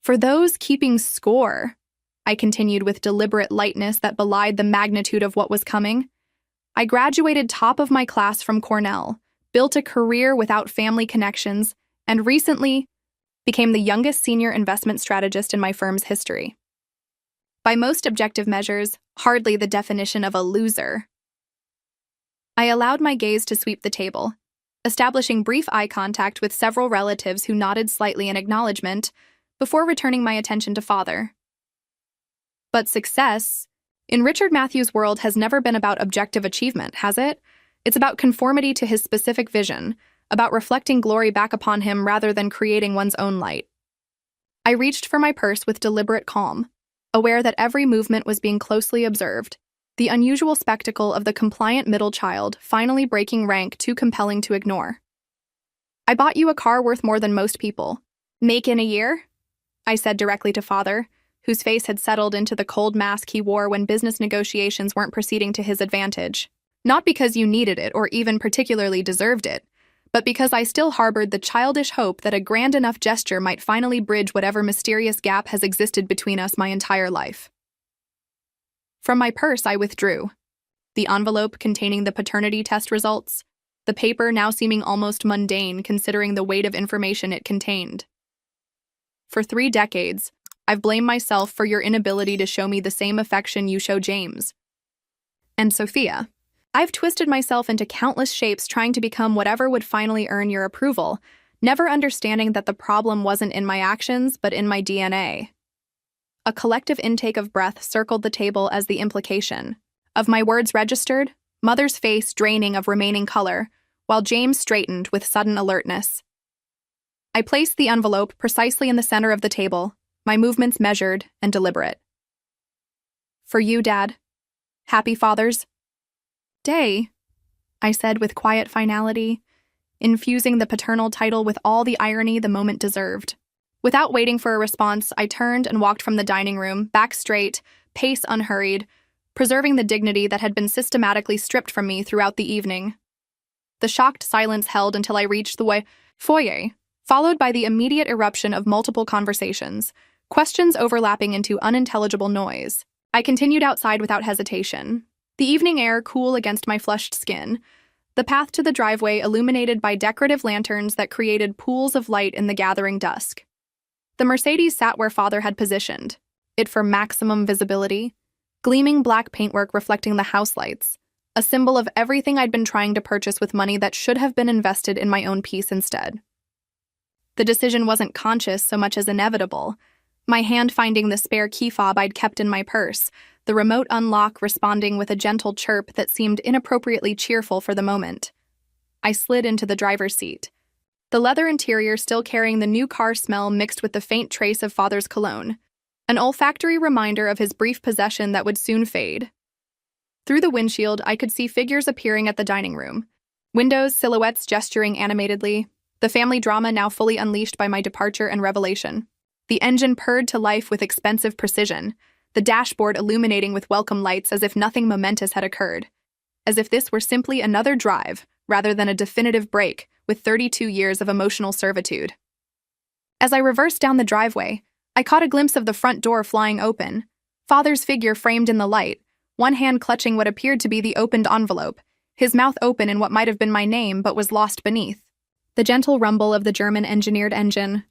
"For those keeping score," I continued with deliberate lightness that belied the magnitude of what was coming, "I graduated top of my class from Cornell, built a career without family connections, and recently became the youngest senior investment strategist in my firm's history. By most objective measures, hardly the definition of a loser." I allowed my gaze to sweep the table, establishing brief eye contact with several relatives who nodded slightly in acknowledgement before returning my attention to Father. But success, in Richard Matthews' world, has never been about objective achievement, has it? It's about conformity to his specific vision, about reflecting glory back upon him rather than creating one's own light. I reached for my purse with deliberate calm, aware that every movement was being closely observed, the unusual spectacle of the compliant middle child finally breaking rank too compelling to ignore. "I bought you a car worth more than most people. Make in a year?" I said directly to father, whose face had settled into the cold mask he wore when business negotiations weren't proceeding to his advantage. Not because you needed it or even particularly deserved it, but because I still harbored the childish hope that a grand enough gesture might finally bridge whatever mysterious gap has existed between us my entire life. From my purse, I withdrew. The envelope containing the paternity test results, the paper now seeming almost mundane considering the weight of information it contained. For 3 decades, I've blamed myself for your inability to show me the same affection you show James. And Sophia. I've twisted myself into countless shapes trying to become whatever would finally earn your approval, never understanding that the problem wasn't in my actions, but in my DNA. A collective intake of breath circled the table as the implication. Of my words registered, Mother's face draining of remaining color, while James straightened with sudden alertness. I placed the envelope precisely in the center of the table, my movements measured and deliberate. "For you, Dad. Happy Father's Day," I said with quiet finality, infusing the paternal title with all the irony the moment deserved. Without waiting for a response, I turned and walked from the dining room, back straight, pace unhurried, preserving the dignity that had been systematically stripped from me throughout the evening. The shocked silence held until I reached the foyer, followed by the immediate eruption of multiple conversations, questions overlapping into unintelligible noise. I continued outside without hesitation, the evening air cool against my flushed skin, the path to the driveway illuminated by decorative lanterns that created pools of light in the gathering dusk. The Mercedes sat where Father had positioned, it for maximum visibility, gleaming black paintwork reflecting the house lights, a symbol of everything I'd been trying to purchase with money that should have been invested in my own peace instead. The decision wasn't conscious so much as inevitable, my hand finding the spare key fob I'd kept in my purse, the remote unlock responding with a gentle chirp that seemed inappropriately cheerful for the moment. I slid into the driver's seat, the leather interior still carrying the new car smell mixed with the faint trace of Father's cologne, an olfactory reminder of his brief possession that would soon fade. Through the windshield, I could see figures appearing at the dining room, windows, silhouettes gesturing animatedly, the family drama now fully unleashed by my departure and revelation. The engine purred to life with expensive precision, the dashboard illuminating with welcome lights as if nothing momentous had occurred, as if this were simply another drive rather than a definitive break with 32 years of emotional servitude. As I reversed down the driveway, I caught a glimpse of the front door flying open, Father's figure framed in the light, one hand clutching what appeared to be the opened envelope, his mouth open in what might have been my name but was lost beneath. The gentle rumble of the German-engineered engine.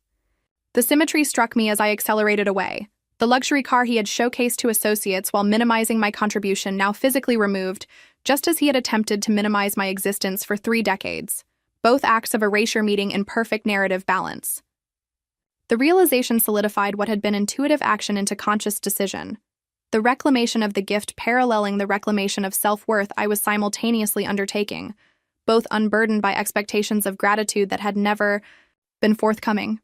The symmetry struck me as I accelerated away. The luxury car he had showcased to associates while minimizing my contribution now physically removed, just as he had attempted to minimize my existence for 3 decades. Both acts of erasure meeting in perfect narrative balance. The realization solidified what had been intuitive action into conscious decision. The reclamation of the gift paralleling the reclamation of self-worth I was simultaneously undertaking, both unburdened by expectations of gratitude that had never been forthcoming.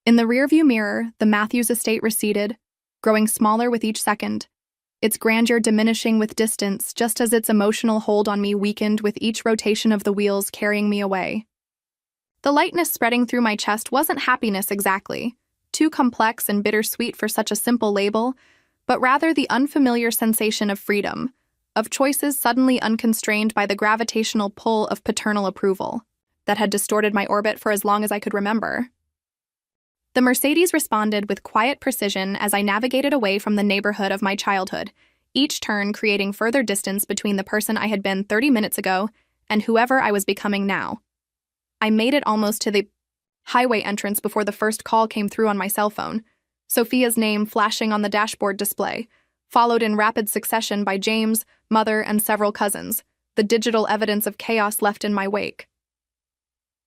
In the rearview mirror, the Matthews estate receded, growing smaller with each second, its grandeur diminishing with distance just as its emotional hold on me weakened with each rotation of the wheels carrying me away. The lightness spreading through my chest wasn't happiness exactly, too complex and bittersweet for such a simple label, but rather the unfamiliar sensation of freedom, of choices suddenly unconstrained by the gravitational pull of paternal approval that had distorted my orbit for as long as I could remember. The Mercedes responded with quiet precision as I navigated away from the neighborhood of my childhood, each turn creating further distance between the person I had been 30 minutes ago and whoever I was becoming now. I made it almost to the highway entrance before the first call came through on my cell phone, Sophia's name flashing on the dashboard display, followed in rapid succession by James, Mother, and several cousins, the digital evidence of chaos left in my wake.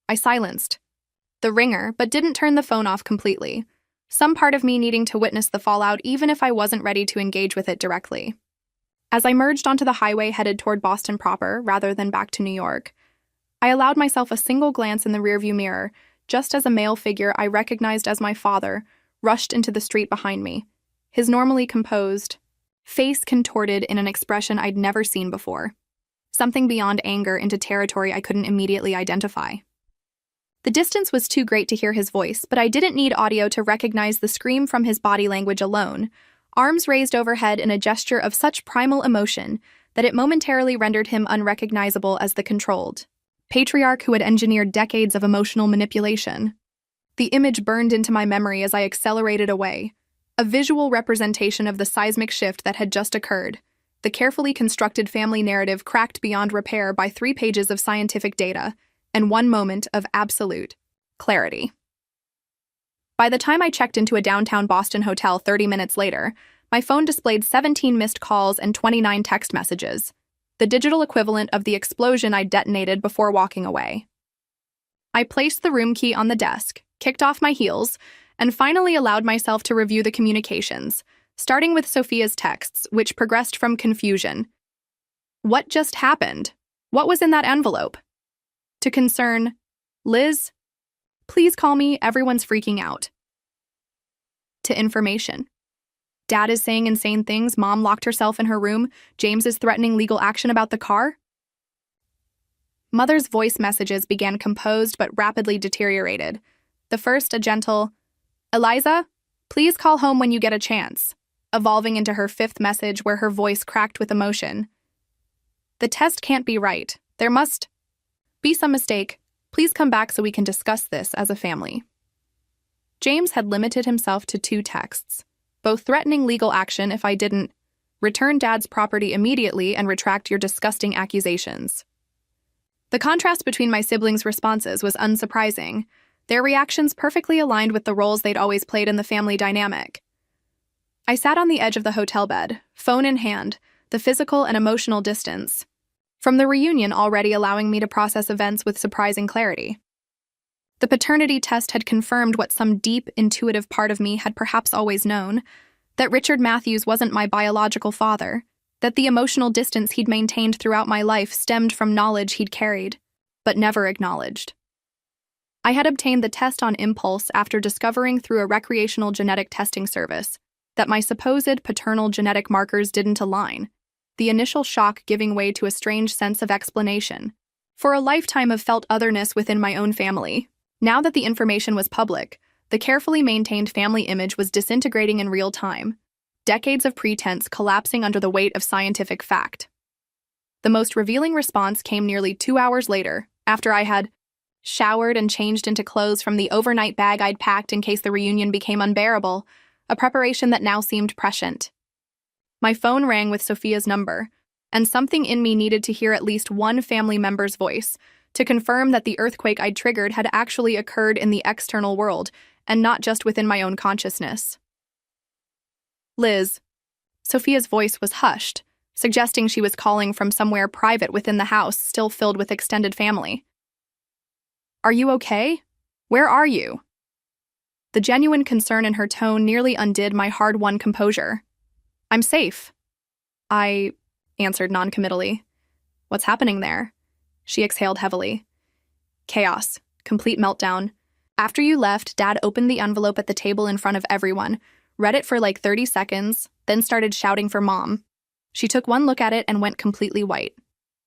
I silenced the ringer, but didn't turn the phone off completely, some part of me needing to witness the fallout even if I wasn't ready to engage with it directly. As I merged onto the highway headed toward Boston proper rather than back to New York, I allowed myself a single glance in the rearview mirror, just as a male figure I recognized as my father rushed into the street behind me, his normally composed face contorted in an expression I'd never seen before, something beyond anger into territory I couldn't immediately identify. The distance was too great to hear his voice, but I didn't need audio to recognize the scream from his body language alone, arms raised overhead in a gesture of such primal emotion that it momentarily rendered him unrecognizable as the controlled patriarch who had engineered decades of emotional manipulation. The image burned into my memory as I accelerated away, a visual representation of the seismic shift that had just occurred, the carefully constructed family narrative cracked beyond repair by 3 pages of scientific data and 1 moment of absolute clarity. By the time I checked into a downtown Boston hotel 30 minutes later, my phone displayed 17 missed calls and 29 text messages, the digital equivalent of the explosion I detonated before walking away. I placed the room key on the desk, kicked off my heels, and finally allowed myself to review the communications, starting with Sophia's texts, which progressed from confusion. What just happened? What was in that envelope? To concern, Liz, please call me, everyone's freaking out. To information, Dad is saying insane things, Mom locked herself in her room, James is threatening legal action about the car. Mother's voice messages began composed but rapidly deteriorated. The first, a gentle, Eliza, please call home when you get a chance, evolving into her 5th message where her voice cracked with emotion. The test can't be right. There must be some mistake. Please come back so we can discuss this as a family. James had limited himself to 2 texts, both threatening legal action if I didn't return Dad's property immediately and retract your disgusting accusations. The contrast between my siblings' responses was unsurprising, their reactions perfectly aligned with the roles they'd always played in the family dynamic. I sat on the edge of the hotel bed, phone in hand, the physical and emotional distance from the reunion already allowing me to process events with surprising clarity. The paternity test had confirmed what some deep, intuitive part of me had perhaps always known, that Richard Matthews wasn't my biological father, that the emotional distance he'd maintained throughout my life stemmed from knowledge he'd carried, but never acknowledged. I had obtained the test on impulse after discovering through a recreational genetic testing service that my supposed paternal genetic markers didn't align, the initial shock giving way to a strange sense of explanation. For a lifetime of felt otherness within my own family, now that the information was public, the carefully maintained family image was disintegrating in real time, decades of pretense collapsing under the weight of scientific fact. The most revealing response came nearly 2 hours later, after I had showered and changed into clothes from the overnight bag I'd packed in case the reunion became unbearable, a preparation that now seemed prescient. My phone rang with Sophia's number, and something in me needed to hear at least one family member's voice to confirm that the earthquake I'd triggered had actually occurred in the external world and not just within my own consciousness. Liz. Sophia's voice was hushed, suggesting she was calling from somewhere private within the house still filled with extended family. Are you okay? Where are you? The genuine concern in her tone nearly undid my hard-won composure. I'm safe. I answered noncommittally. What's happening there? She exhaled heavily. Chaos. Complete meltdown. After you left, Dad opened the envelope at the table in front of everyone, read it for like 30 seconds, then started shouting for Mom. She took one look at it and went completely white.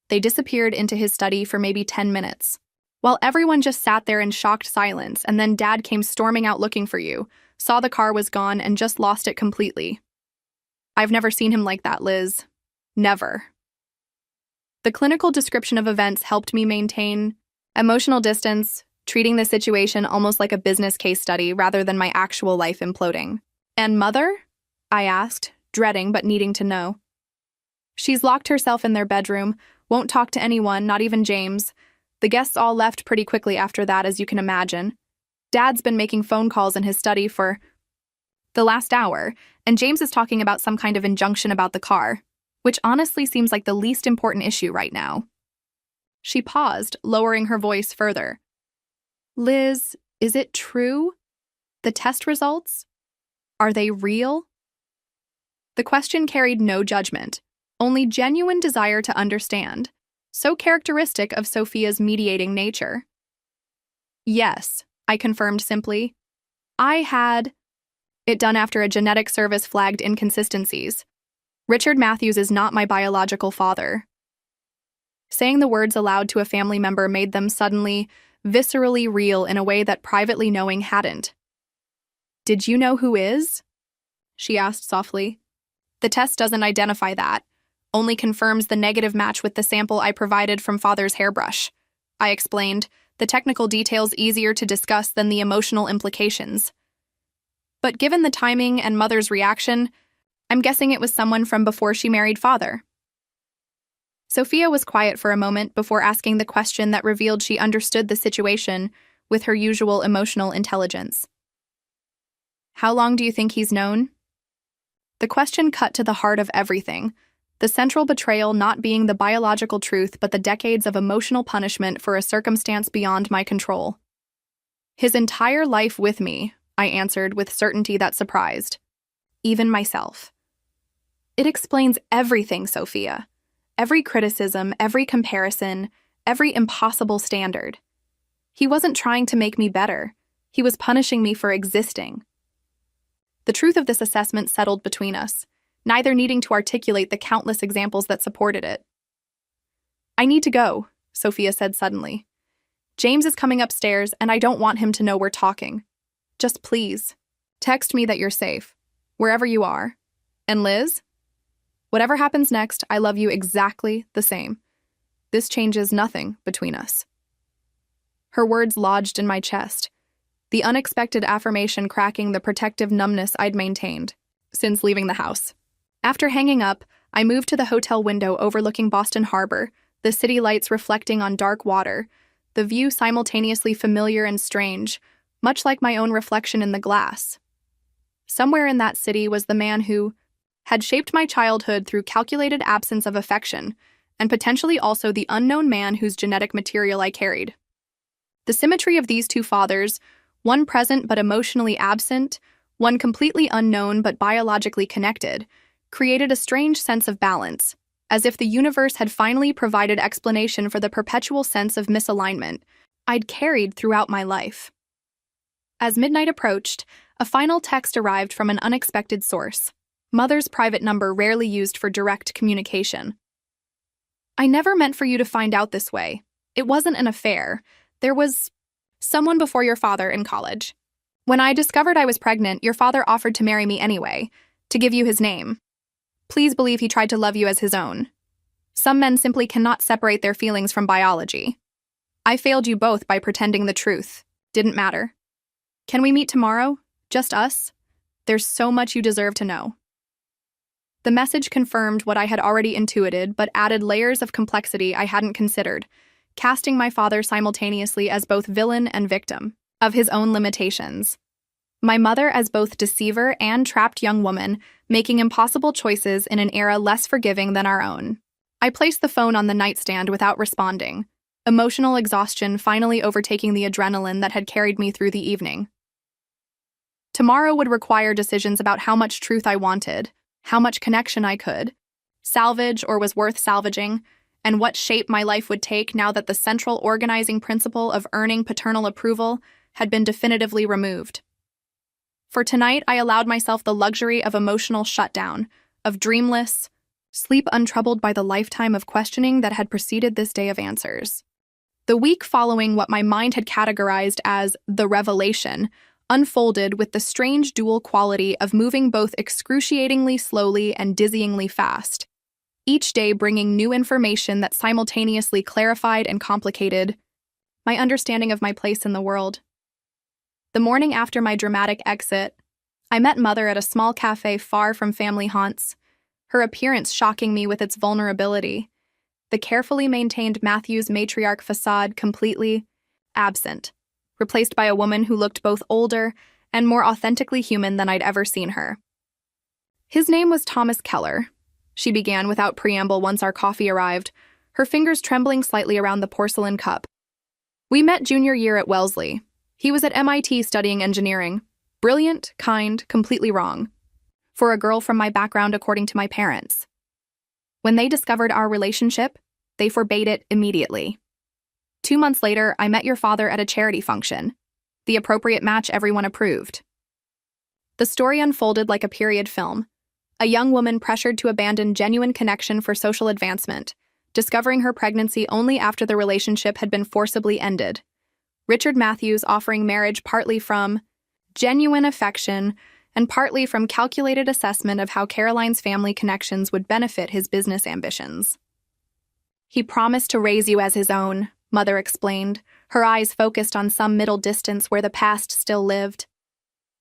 They disappeared into his study for maybe 10 minutes. While everyone just sat there in shocked silence, and then Dad came storming out looking for you, saw the car was gone, and just lost it completely. I've never seen him like that, Liz. Never. The clinical description of events helped me maintain emotional distance, treating the situation almost like a business case study rather than my actual life imploding. And Mother? I asked, dreading but needing to know. She's locked herself in their bedroom, won't talk to anyone, not even James. The guests all left pretty quickly after that, as you can imagine. Dad's been making phone calls in his study for the last hour, and James is talking about some kind of injunction about the car, which honestly seems like the least important issue right now. She paused, lowering her voice further. Liz, is it true? The test results? Are they real? The question carried no judgment, only genuine desire to understand, so characteristic of Sophia's mediating nature. Yes, I confirmed simply. I had It done after a genetic service flagged inconsistencies. Richard Matthews is not my biological father. Saying the words aloud to a family member made them suddenly, viscerally real in a way that privately knowing hadn't. "Did you know who is?" she asked softly. "The test doesn't identify that, only confirms the negative match with the sample I provided from father's hairbrush," I explained, the technical details easier to discuss than the emotional implications. But given the timing and mother's reaction, I'm guessing it was someone from before she married father. Sophia was quiet for a moment before asking the question that revealed she understood the situation with her usual emotional intelligence. "How long do you think he's known?" The question cut to the heart of everything, the central betrayal not being the biological truth but the decades of emotional punishment for a circumstance beyond my control. "His entire life with me," I answered with certainty that surprised. "Even myself." "It explains everything, Sophia. Every criticism, every comparison, every impossible standard. He wasn't trying to make me better. He was punishing me for existing." The truth of this assessment settled between us, neither needing to articulate the countless examples that supported it. "I need to go," Sophia said suddenly. "James is coming upstairs, and I don't want him to know we're talking. Just please, text me that you're safe, wherever you are. And Liz? Whatever happens next, I love you exactly the same. This changes nothing between us." Her words lodged in my chest, the unexpected affirmation cracking the protective numbness I'd maintained since leaving the house. After hanging up, I moved to the hotel window overlooking Boston Harbor, the city lights reflecting on dark water, the view simultaneously familiar and strange, much like my own reflection in the glass. Somewhere in that city was the man who had shaped my childhood through calculated absence of affection, and potentially also the unknown man whose genetic material I carried. The symmetry of these two fathers, one present but emotionally absent, one completely unknown but biologically connected, created a strange sense of balance, as if the universe had finally provided explanation for the perpetual sense of misalignment I'd carried throughout my life. As midnight approached, a final text arrived from an unexpected source, mother's private number rarely used for direct communication. "I never meant for you to find out this way. It wasn't an affair. There was someone before your father in college. When I discovered I was pregnant, your father offered to marry me anyway, to give you his name. Please believe he tried to love you as his own. Some men simply cannot separate their feelings from biology. I failed you both by pretending the truth. Didn't matter. Can we meet tomorrow? Just us? There's so much you deserve to know." The message confirmed what I had already intuited, but added layers of complexity I hadn't considered, casting my father simultaneously as both villain and victim of his own limitations. My mother as both deceiver and trapped young woman, making impossible choices in an era less forgiving than our own. I placed the phone on the nightstand without responding, emotional exhaustion finally overtaking the adrenaline that had carried me through the evening. Tomorrow would require decisions about how much truth I wanted, how much connection I could salvage or was worth salvaging, and what shape my life would take now that the central organizing principle of earning paternal approval had been definitively removed. For tonight, I allowed myself the luxury of emotional shutdown, of dreamless, sleep untroubled by the lifetime of questioning that had preceded this day of answers. The week following what my mind had categorized as the revelation unfolded with the strange dual quality of moving both excruciatingly slowly and dizzyingly fast, each day bringing new information that simultaneously clarified and complicated my understanding of my place in the world. The morning after my dramatic exit, I met Mother at a small cafe far from family haunts, her appearance shocking me with its vulnerability, the carefully maintained Matthews matriarch facade completely absent, replaced by a woman who looked both older and more authentically human than I'd ever seen her. "His name was Thomas Keller," she began without preamble once our coffee arrived, her fingers trembling slightly around the porcelain cup. "We met junior year at Wellesley. He was at MIT studying engineering. Brilliant, kind, completely wrong. For a girl from my background according to my parents. When they discovered our relationship, they forbade it immediately. 2 months later, I met your father at a charity function. The appropriate match everyone approved. The story unfolded like a period film. A young woman pressured to abandon genuine connection for social advancement, discovering her pregnancy only after the relationship had been forcibly ended. Richard Matthews offering marriage partly from genuine affection and partly from calculated assessment of how Caroline's family connections would benefit his business ambitions. "He promised to raise you as his own," Mother explained, her eyes focused on some middle distance where the past still lived.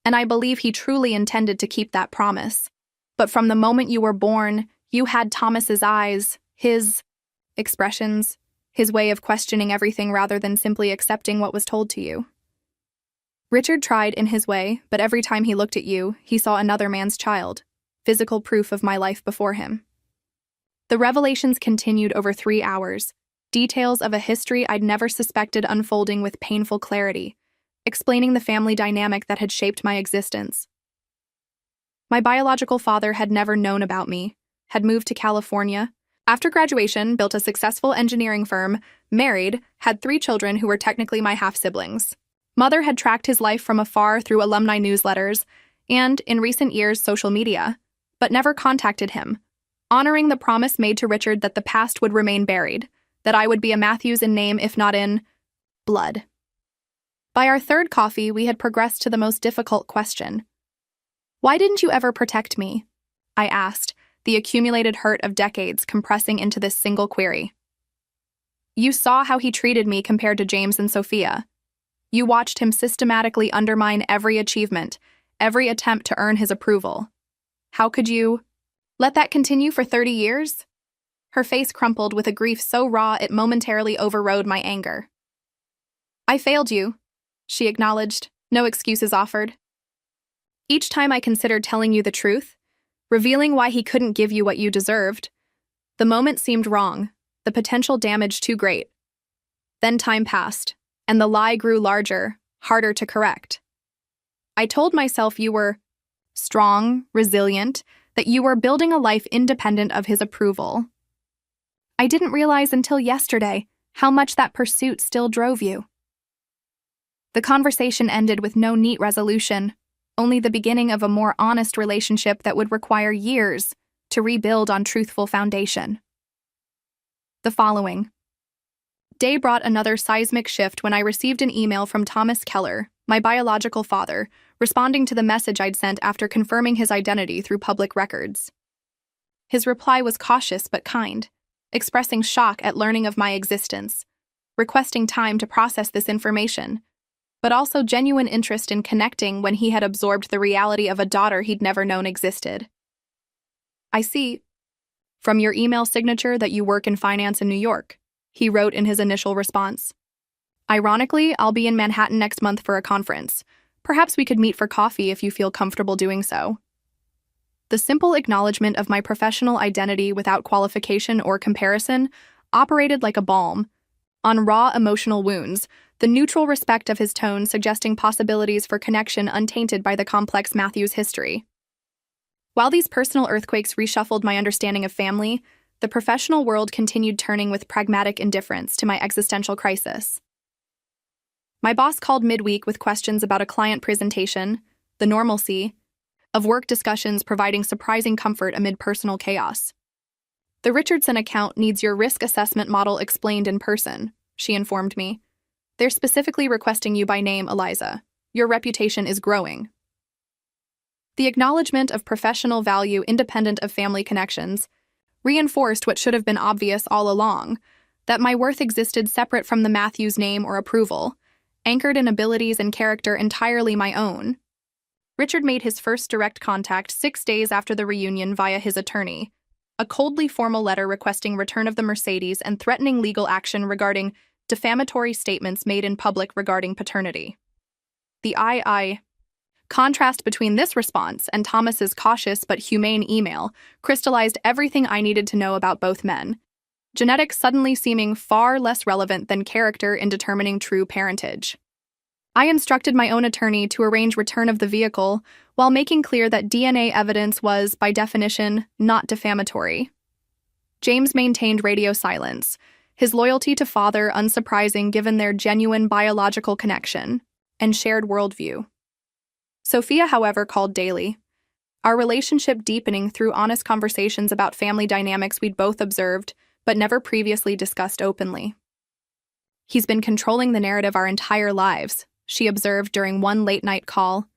"And I believe he truly intended to keep that promise. But from the moment you were born, you had Thomas's eyes, his expressions, his way of questioning everything rather than simply accepting what was told to you. Richard tried in his way, but every time he looked at you, he saw another man's child, physical proof of my life before him." The revelations continued over 3 hours, details of a history I'd never suspected unfolding with painful clarity, explaining the family dynamic that had shaped my existence. My biological father had never known about me, had moved to California, after graduation, built a successful engineering firm, married, had 3 children who were technically my half-siblings. Mother had tracked his life from afar through alumni newsletters and, in recent years, social media, but never contacted him, honoring the promise made to Richard that the past would remain buried, that I would be a Matthews in name if not in blood. By our 3rd coffee, we had progressed to the most difficult question. "Why didn't you ever protect me?" I asked, the accumulated hurt of decades compressing into this single query. "You saw how he treated me compared to James and Sophia. You watched him systematically undermine every achievement, every attempt to earn his approval. How could you let that continue for 30 years? Her face crumpled with a grief so raw it momentarily overrode my anger. "I failed you," she acknowledged, no excuses offered. "Each time I considered telling you the truth, revealing why he couldn't give you what you deserved, the moment seemed wrong, the potential damage too great. Then time passed, and the lie grew larger, harder to correct. I told myself you were strong, resilient, that you were building a life independent of his approval. I didn't realize until yesterday how much that pursuit still drove you." The conversation ended with no neat resolution, only the beginning of a more honest relationship that would require years to rebuild on truthful foundation. The following day brought another seismic shift when I received an email from Thomas Keller, my biological father, responding to the message I'd sent after confirming his identity through public records. His reply was cautious but kind, expressing shock at learning of my existence, requesting time to process this information, but also genuine interest in connecting when he had absorbed the reality of a daughter he'd never known existed. "I see from your email signature that you work in finance in New York," he wrote in his initial response. "Ironically, I'll be in Manhattan next month for a conference. Perhaps we could meet for coffee if you feel comfortable doing so." The simple acknowledgement of my professional identity without qualification or comparison operated like a balm on raw emotional wounds, the neutral respect of his tone suggesting possibilities for connection untainted by the complex Matthews history. While these personal earthquakes reshuffled my understanding of family, the professional world continued turning with pragmatic indifference to my existential crisis. My boss called midweek with questions about a client presentation, the normalcy of work discussions providing surprising comfort amid personal chaos. "The Richardson account needs your risk assessment model explained in person," she informed me. "They're specifically requesting you by name, Eliza. Your reputation is growing." The acknowledgement of professional value independent of family connections reinforced what should have been obvious all along, that my worth existed separate from the Matthews name or approval, anchored in abilities and character entirely my own. Richard made his first direct contact 6 days after the reunion via his attorney, a coldly formal letter requesting return of the Mercedes and threatening legal action regarding defamatory statements made in public regarding paternity. The contrast between this response and Thomas's cautious but humane email crystallized everything I needed to know about both men, genetics suddenly seeming far less relevant than character in determining true parentage. I instructed my own attorney to arrange return of the vehicle while making clear that DNA evidence was, by definition, not defamatory. James maintained radio silence, his loyalty to father unsurprising given their genuine biological connection and shared worldview. Sophia, however, called daily, our relationship deepening through honest conversations about family dynamics we'd both observed, but never previously discussed openly. He's been controlling the narrative our entire lives, she observed during one late-night call,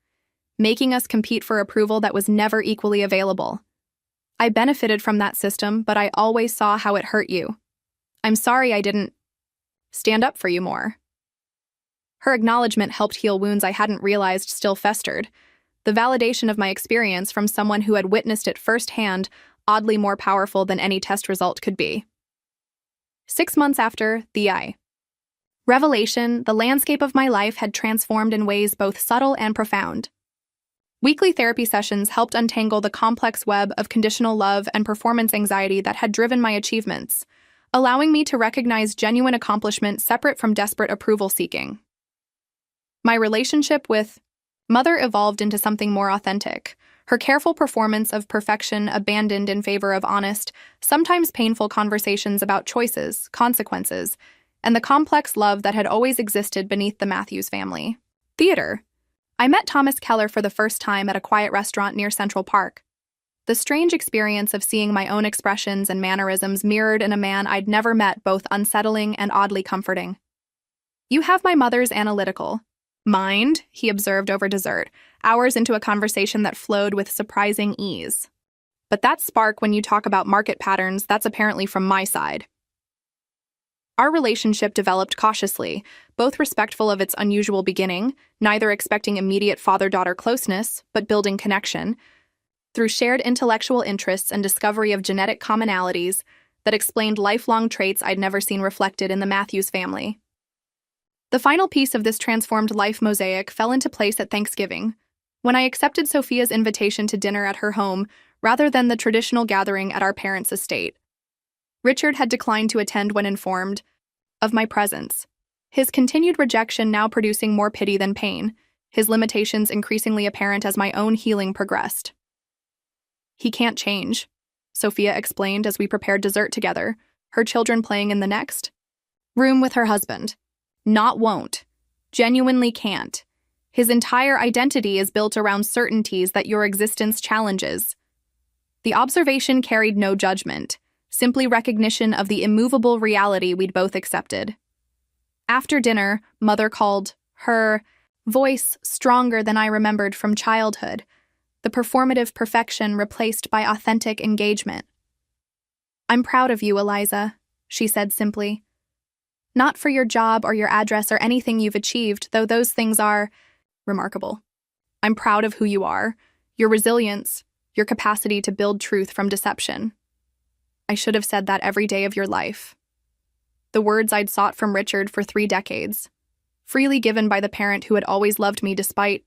making us compete for approval that was never equally available. I benefited from that system, but I always saw how it hurt you. I'm sorry I didn't stand up for you more. Her acknowledgement helped heal wounds I hadn't realized still festered, the validation of my experience from someone who had witnessed it firsthand, oddly more powerful than any test result could be. 6 months after the revelation, the landscape of my life had transformed in ways both subtle and profound. Weekly therapy sessions helped untangle the complex web of conditional love and performance anxiety that had driven my achievements, allowing me to recognize genuine accomplishment separate from desperate approval seeking. My relationship with Mother evolved into something more authentic, her careful performance of perfection abandoned in favor of honest, sometimes painful conversations about choices, consequences, and the complex love that had always existed beneath the Matthews family. Theater. I met Thomas Keller for the first time at a quiet restaurant near Central Park. The strange experience of seeing my own expressions and mannerisms mirrored in a man I'd never met both unsettling and oddly comforting. You have my mother's analytical mind, he observed over dessert, hours into a conversation that flowed with surprising ease. But that spark when you talk about market patterns, that's apparently from my side. Our relationship developed cautiously, both respectful of its unusual beginning, neither expecting immediate father-daughter closeness, but building connection, through shared intellectual interests and discovery of genetic commonalities that explained lifelong traits I'd never seen reflected in the Matthews family. The final piece of this transformed life mosaic fell into place at Thanksgiving, when I accepted Sophia's invitation to dinner at her home rather than the traditional gathering at our parents' estate. Richard had declined to attend when informed of my presence, his continued rejection now producing more pity than pain, his limitations increasingly apparent as my own healing progressed. He can't change, Sophia explained as we prepared dessert together, her children playing in the next room with her husband. Not won't. Genuinely can't. His entire identity is built around certainties that your existence challenges. The observation carried no judgment, simply recognition of the immovable reality we'd both accepted. After dinner, Mother called, her voice stronger than I remembered from childhood, the performative perfection replaced by authentic engagement. I'm proud of you, Eliza, she said simply. Not for your job or your address or anything you've achieved, though those things are remarkable. I'm proud of who you are, your resilience, your capacity to build truth from deception. I should have said that every day of your life. The words I'd sought from Richard for 3 decades, freely given by the parent who had always loved me despite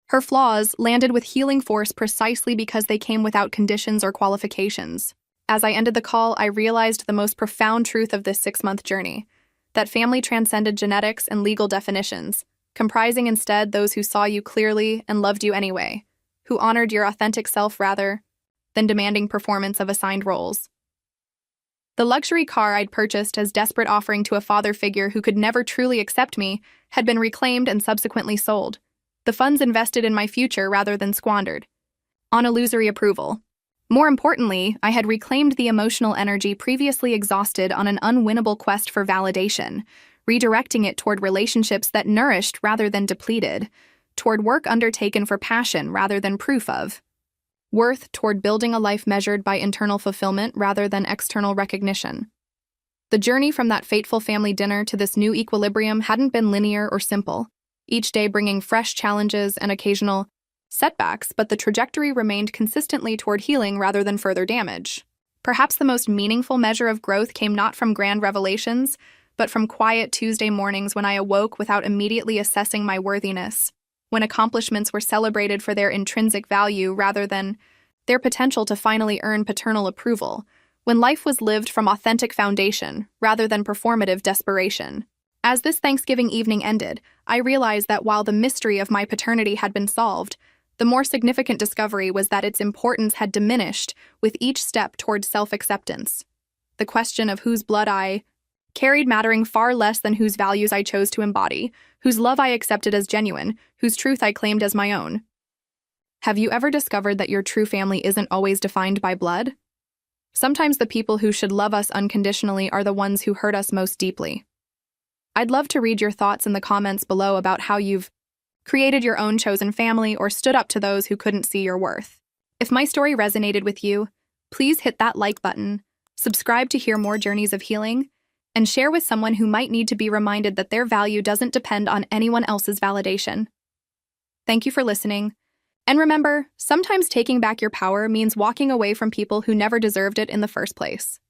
her flaws, landed with healing force precisely because they came without conditions or qualifications. As I ended the call, I realized the most profound truth of this 6-month journey, that family transcended genetics and legal definitions, comprising instead those who saw you clearly and loved you anyway, who honored your authentic self rather than demanding performance of assigned roles. The luxury car I'd purchased as desperate offering to a father figure who could never truly accept me had been reclaimed and subsequently sold, the funds invested in my future rather than squandered on illusory approval. More importantly, I had reclaimed the emotional energy previously exhausted on an unwinnable quest for validation, redirecting it toward relationships that nourished rather than depleted, toward work undertaken for passion rather than proof of worth, toward building a life measured by internal fulfillment rather than external recognition. The journey from that fateful family dinner to this new equilibrium hadn't been linear or simple, each day bringing fresh challenges and occasional setbacks, but the trajectory remained consistently toward healing rather than further damage. Perhaps the most meaningful measure of growth came not from grand revelations, but from quiet Tuesday mornings when I awoke without immediately assessing my worthiness, when accomplishments were celebrated for their intrinsic value rather than their potential to finally earn paternal approval, when life was lived from authentic foundation rather than performative desperation. As this Thanksgiving evening ended, I realized that while the mystery of my paternity had been solved, the more significant discovery was that its importance had diminished with each step toward self-acceptance. The question of whose blood I carried mattering far less than whose values I chose to embody, whose love I accepted as genuine, whose truth I claimed as my own. Have you ever discovered that your true family isn't always defined by blood? Sometimes the people who should love us unconditionally are the ones who hurt us most deeply. I'd love to read your thoughts in the comments below about how you've created your own chosen family or stood up to those who couldn't see your worth. If my story resonated with you, please hit that like button, subscribe to hear more journeys of healing, and share with someone who might need to be reminded that their value doesn't depend on anyone else's validation. Thank you for listening. And remember, sometimes taking back your power means walking away from people who never deserved it in the first place.